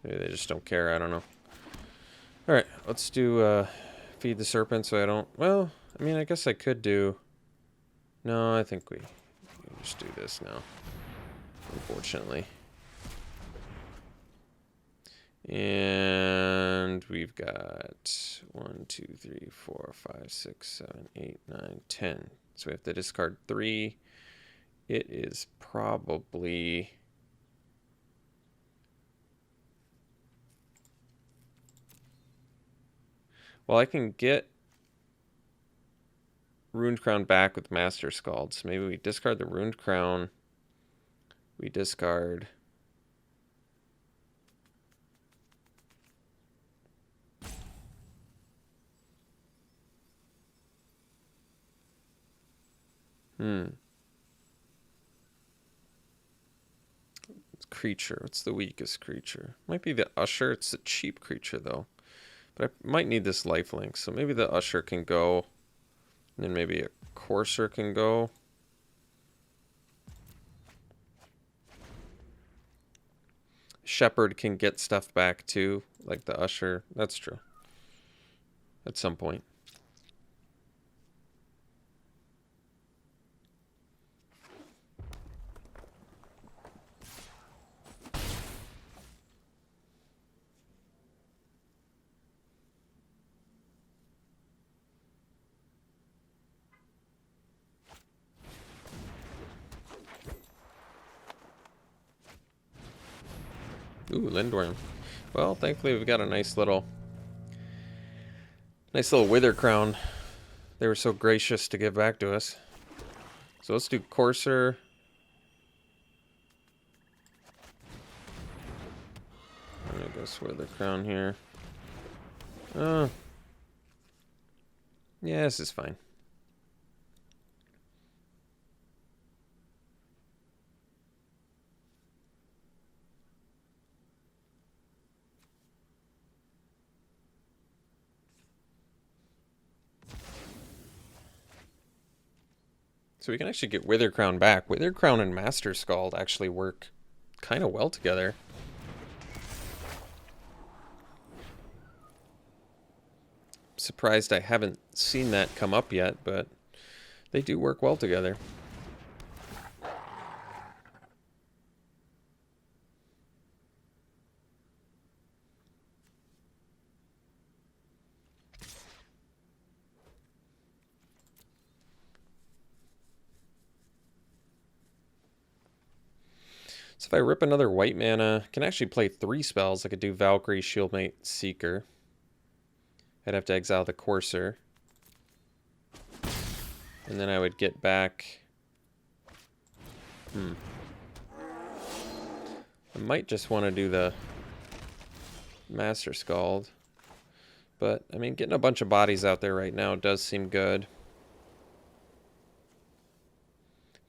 Maybe they just don't care, I don't know. Alright, let's do Feed the Serpent so I don't... Well, I mean, I guess I could do... No, I think we just do this now. Unfortunately. And we've got 1, 2, 3, 4, 5, 6, 7, 8, 9, 10. So we have to discard 3. It is probably... Well, I can get Runed Crown back with Master Scald. So maybe we discard the Runed Crown. We discard... Creature. What's the weakest creature? Might be the Usher. It's a cheap creature, though. But I might need this lifelink. So maybe the Usher can go. And then maybe a Courser can go. Shepherd can get stuff back, too. Like the Usher. That's true. At some point. Ooh, Lindworm. Well, thankfully we've got a nice little Wither Crown. They were so gracious to give back to us. So let's do Courser. I'm gonna go Wither Crown here. Yeah, this is fine. So we can actually get Wither Crown back. Wither Crown and Master Scald actually work kind of well together. Surprised I haven't seen that come up yet, but they do work well together. So if I rip another white mana, I can actually play 3 spells. I could do Valkyrie, Shieldmate, Seeker. I'd have to exile the Courser. And then I would get back... I might just want to do the Master Scald. But, I mean, getting a bunch of bodies out there right now does seem good.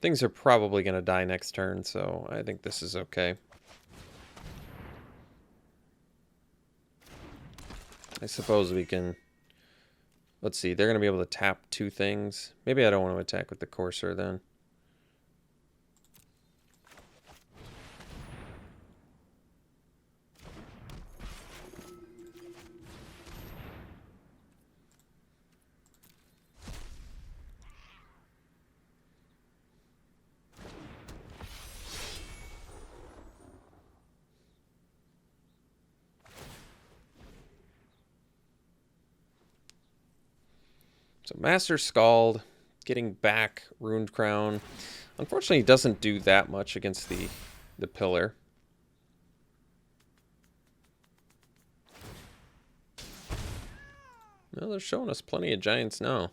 Things are probably going to die next turn, so I think this is okay. I suppose we can... Let's see, they're going to be able to tap 2 things. Maybe I don't want to attack with the Courser then. So Master Scald, getting back Runed Crown. Unfortunately, it doesn't do that much against the pillar. No, they're showing us plenty of giants now.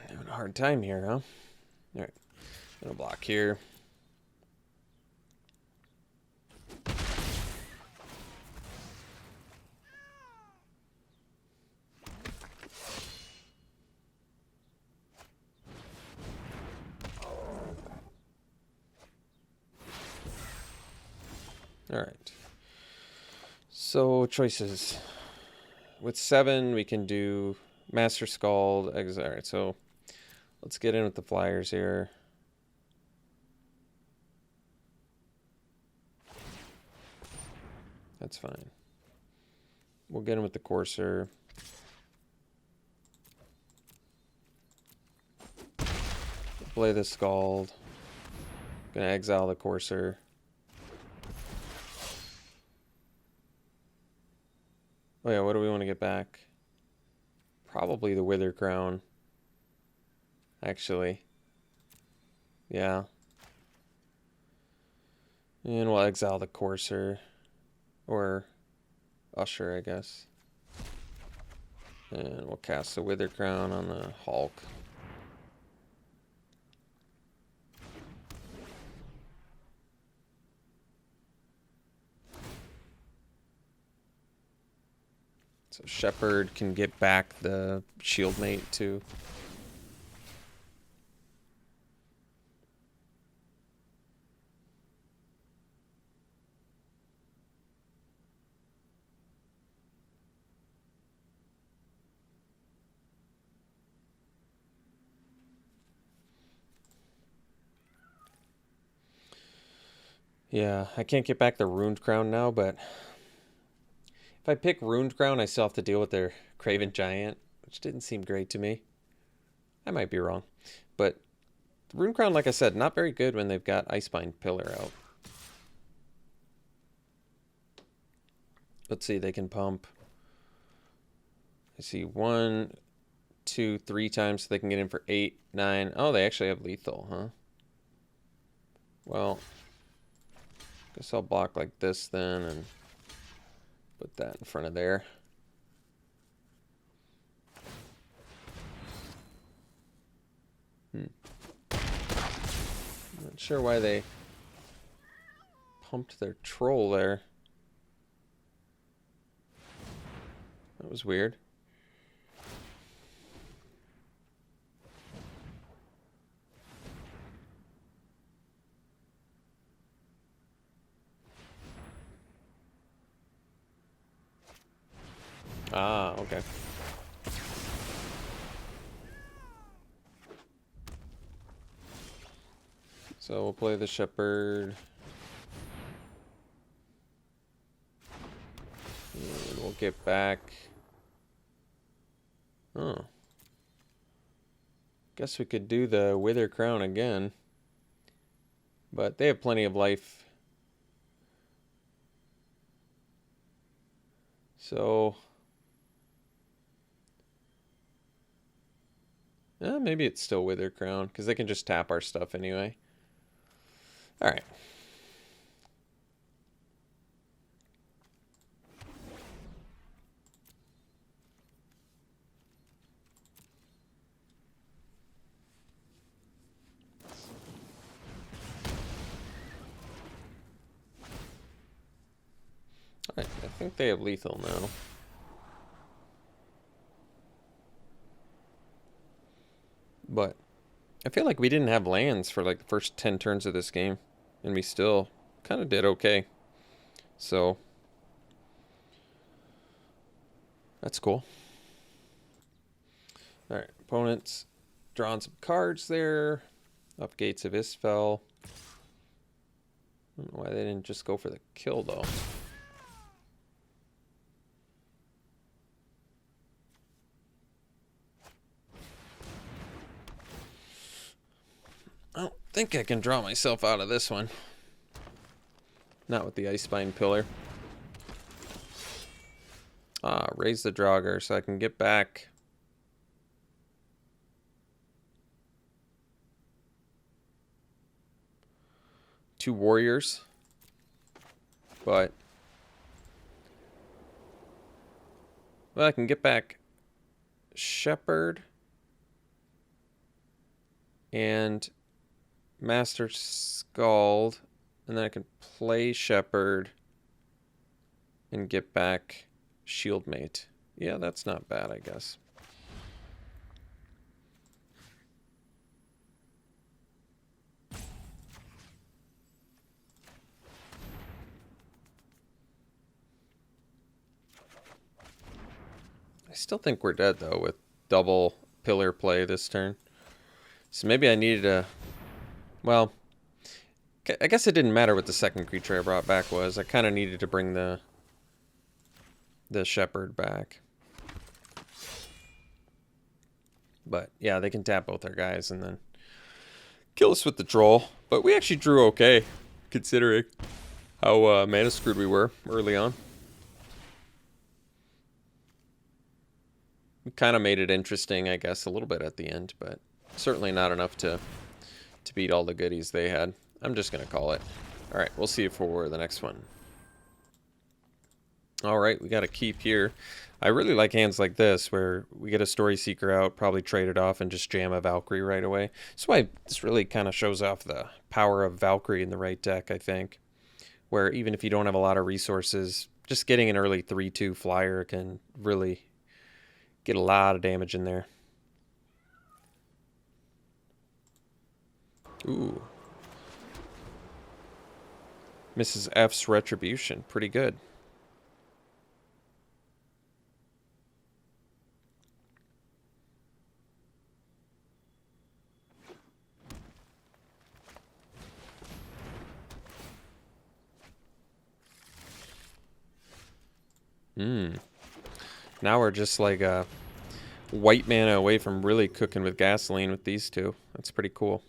Having a hard time here, huh? Alright. Gonna block here. Alright. So, choices. With 7, we can do Master Scald. Alright, so let's get in with the flyers here. That's fine. We'll get in with the Courser. Play the Scald. Gonna exile the Courser. Oh yeah, what do we want to get back? Probably the Wither Crown. Actually. Yeah. And we'll exile the Courser. Or Usher, I guess. And we'll cast the Wither Crown on the Hulk. So Shepherd can get back the shield mate too. Yeah, I can't get back the Ruined Crown now, but if I pick Ruined Crown, I still have to deal with their Craven Giant, which didn't seem great to me. I might be wrong. But the Ruined Crown, like I said, not very good when they've got Icebind Pillar out. Let's see, they can pump. I see 1, 2, 3 times, so they can get in for 8, 9. Oh, they actually have lethal, huh? Well, guess I'll block like this then and put that in front of there. Not sure why they pumped their troll there. That was weird. Ah, okay. So we'll play the Shepherd. And we'll get back. Oh. Guess we could do the Wither Crown again. But they have plenty of life. So maybe it's still Wither Crown, because they can just tap our stuff anyway. Alright. Alright, I think they have lethal now. But I feel like we didn't have lands for like the first 10 turns of this game, and we still kind of did okay. So that's cool. Alright, opponents drawing some cards there. Up Gates of Isfell. I don't know why they didn't just go for the kill though. I don't think I can draw myself out of this one. Not with the Icebind Pillar. Raise the Draugr so I can get back. Two warriors. But well, I can get back Shepherd and Master Scald, and then I can play Shepherd and get back Shieldmate. Yeah, that's not bad, I guess. still think we're dead, though, with double pillar play this turn. So maybe I needed a... Well, I guess it didn't matter what the second creature I brought back was. I kind of needed to bring the shepherd back. But, yeah, they can tap both our guys and then kill us with the troll. But we actually drew okay, considering how mana screwed we were early on. We kind of made it interesting, I guess, a little bit at the end, but certainly not enough to beat all the goodies they had. I'm just going to call it. All right, we'll see you for the next one. All right, we got a keep here. I really like hands like this where we get a Story Seeker out, probably trade it off and just jam a Valkyrie right away. That's why this really kind of shows off the power of Valkyrie in the right deck, I think. Where even if you don't have a lot of resources, just getting an early 3-2 flyer can really get a lot of damage in there. Ooh. Mrs. F's Retribution. Pretty good. Now we're just like a white mana away from really cooking with gasoline with these two. That's pretty cool.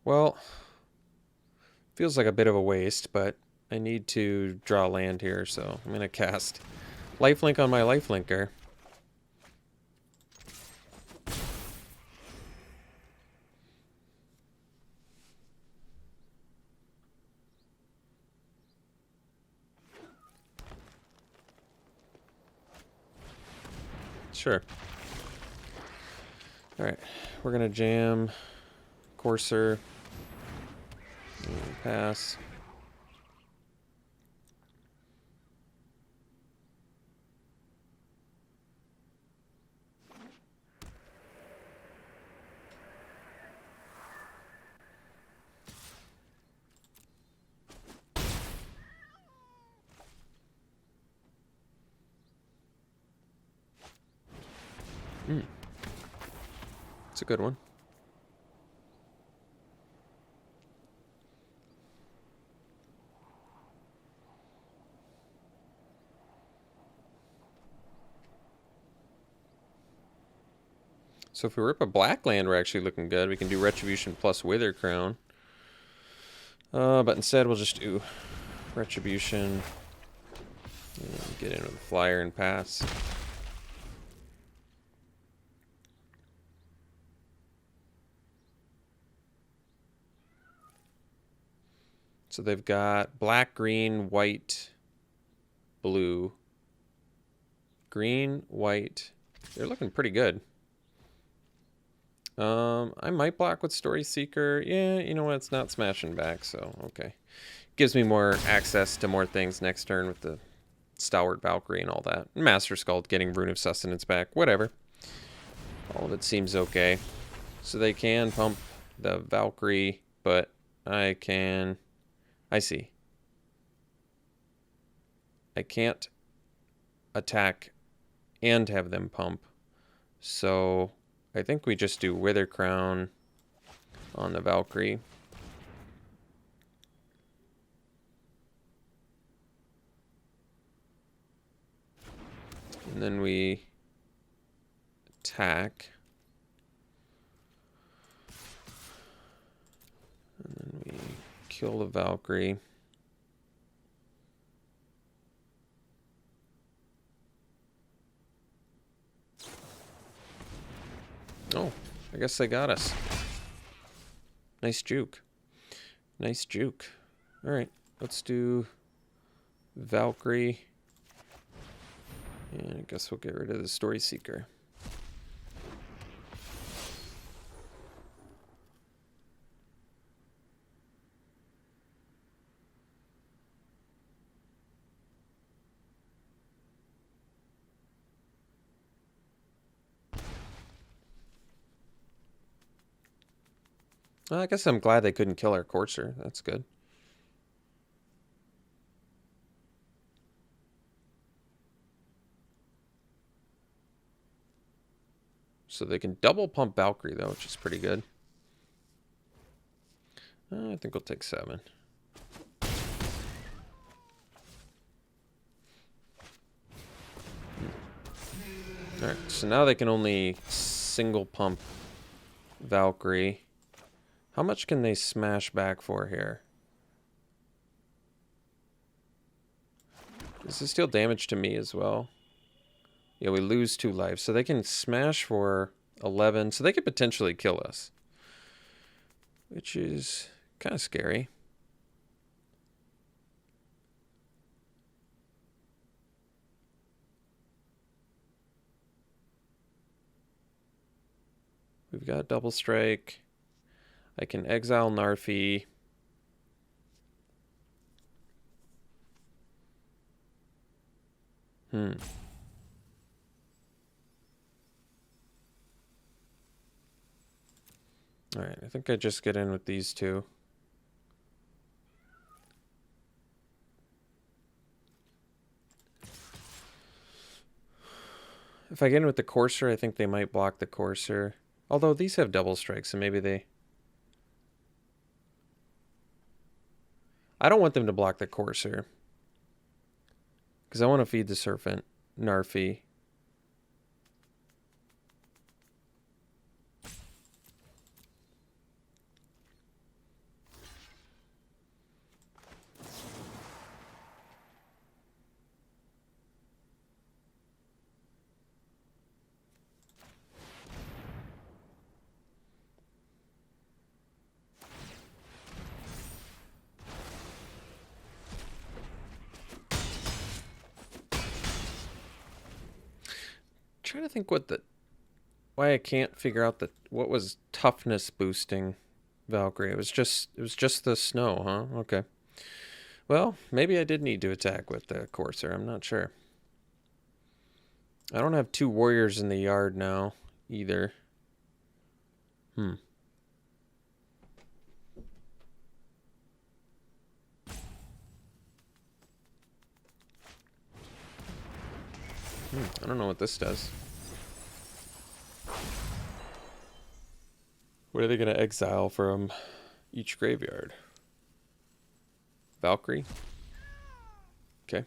Well, feels like a bit of a waste, but I need to draw land here, so I'm going to cast Lifelink on my Lifelinker. Sure. Alright, we're going to jam Courser. And pass. It's a good one. So if we rip a black land, we're actually looking good. We can do Retribution plus Wither Crown. But instead, we'll just do Retribution. And get in with a flyer and pass. So they've got black, green, white, blue. Green, white. They're looking pretty good. I might block with Story Seeker. Yeah, you know what? It's not smashing back, so okay. Gives me more access to more things next turn with the Stalwart Valkyrie and all that. Master Skald getting Rune of Sustenance back. Whatever. All of it seems okay. So they can pump the Valkyrie, but I can... I see. I can't attack and have them pump. So I think we just do Wither Crown on the Valkyrie. And then we attack. And then we kill the Valkyrie. Oh, I guess they got us. Nice juke. Nice juke. Alright, let's do Valkyrie. And I guess we'll get rid of the Story Seeker. Well, I guess I'm glad they couldn't kill our Courser. That's good. So they can double pump Valkyrie, though, which is pretty good. I think we'll take 7. Alright, so now they can only single pump Valkyrie. How much can they smash back for here? Does this deal damage to me as well? Yeah, we lose 2 life. So they can smash for 11. So they could potentially kill us. Which is kind of scary. We've got double strike. I can exile Narfi. Alright, I think I just get in with these 2. If I get in with the Courser, I think they might block the Courser. Although these have double strikes, so maybe they... I don't want them to block the Courser. Because I want to feed the Serpent, Narfi. Trying to think why I can't figure out what was toughness boosting Valkyrie. It was just the snow, huh? Okay. Well, maybe I did need to attack with the Courser. I'm not sure. I don't have 2 warriors in the yard now either. I don't know what this does. What are they going to exile from each graveyard? Valkyrie? Okay.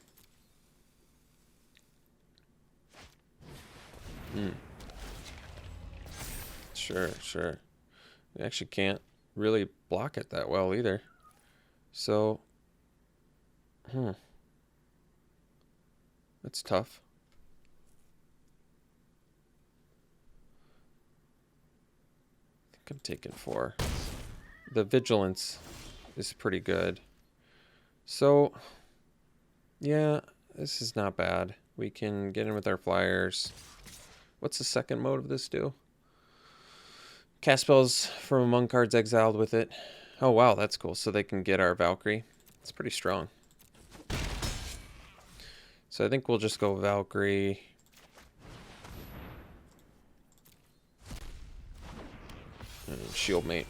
Sure. We actually can't really block it that well either. So, that's tough. I think I'm taking 4. The vigilance is pretty good. So, yeah, this is not bad. We can get in with our flyers. What's the second mode of this do? Cast spells from among cards exiled with it. Oh, wow, that's cool. So they can get our Valkyrie. It's pretty strong. So I think we'll just go Valkyrie. And Shieldmate.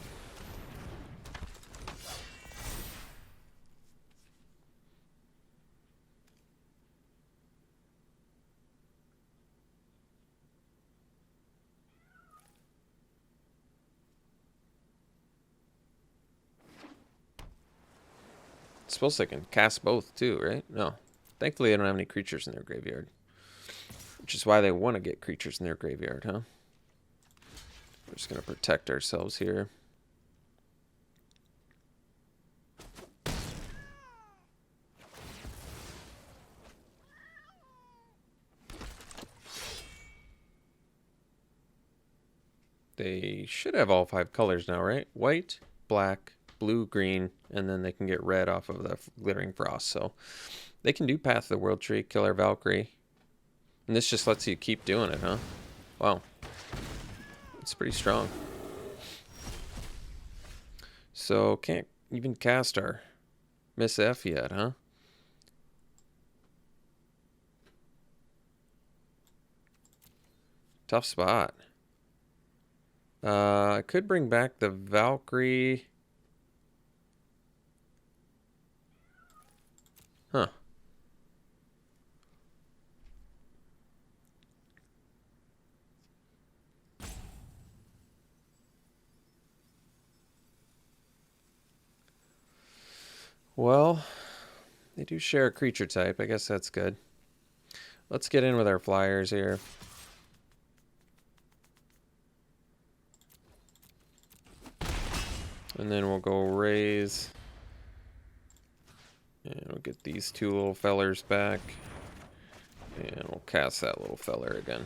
I suppose they can cast both too, right? No. Thankfully, they don't have any creatures in their graveyard. Which is why they want to get creatures in their graveyard, huh? We're just going to protect ourselves here. They should have all 5 colors now, right? White, black, blue, green, and then they can get red off of the Glittering Frost. So they can do Path of the World Tree, kill our Valkyrie. And this just lets you keep doing it, huh? Wow. It's pretty strong. So can't even cast our Miss F yet, huh? Tough spot. I could bring back the Valkyrie. Huh. Well, they do share a creature type. I guess that's good. Let's get in with our flyers here. And then we'll go raise. And we'll get these two little fellers back. And we'll cast that little feller again.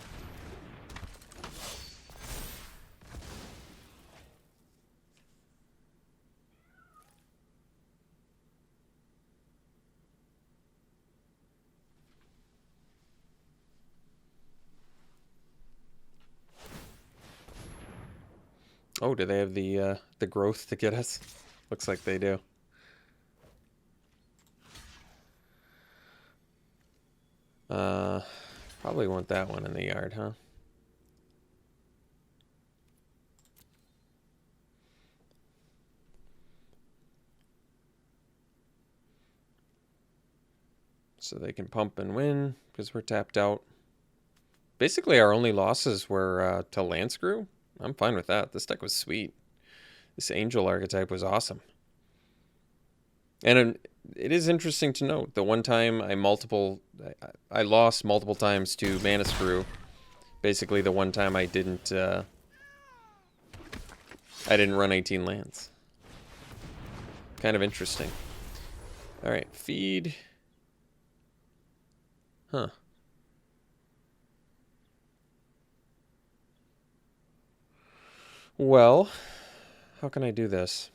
Oh, do they have the growth to get us? Looks like they do. Probably want that one in the yard, huh? So they can pump and win because we're tapped out. Basically, our only losses were to Lanscrew. I'm fine with that. This deck was sweet. This Angel archetype was awesome. And it is interesting to note, the one time I lost multiple times to Mana Screw. Basically, the one time I didn't run 18 lands. Kind of interesting. All right, feed. Huh. Well, how can I do this?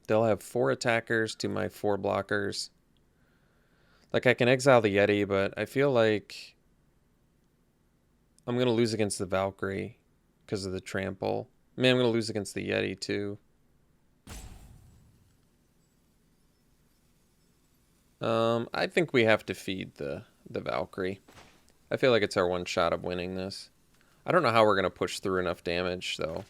They'll have 4 attackers to my 4 blockers. Like, I can exile the Yeti, but I feel like I'm going to lose against the Valkyrie because of the trample. Man, I'm going to lose against the Yeti, too. I think we have to feed the Valkyrie. I feel like it's our one shot of winning this. I don't know how we're going to push through enough damage, though.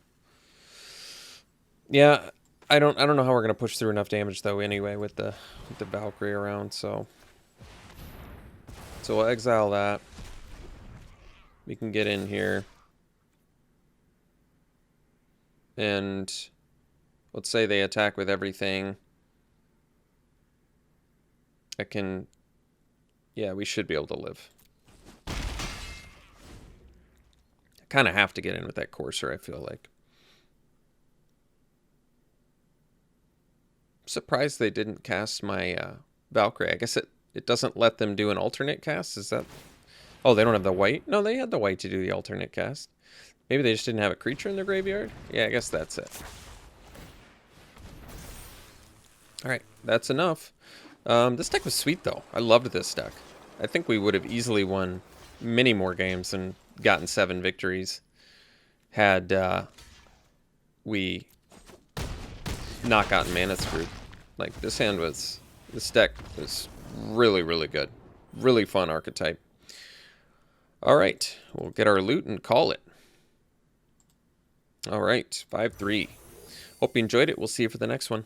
Yeah, I don't know how we're going to push through enough damage, though, anyway, with the Valkyrie around, so we'll exile that. We can get in here. And let's say they attack with everything. Yeah, we should be able to live. I kind of have to get in with that Courser, I feel like. I'm surprised they didn't cast my Valkyrie. I guess it doesn't let them do an alternate cast. Is that... Oh, they don't have the white? No, they had the white to do the alternate cast. Maybe they just didn't have a creature in their graveyard? Yeah, I guess that's it. Alright, that's enough. This deck was sweet, though. I loved this deck. I think we would have easily won many more games and gotten 7 victories had we not gotten Mana Screwed. Like, this deck was really, really good. Really fun archetype. Alright, we'll get our loot and call it. Alright, 5-3. Hope you enjoyed it. We'll see you for the next one.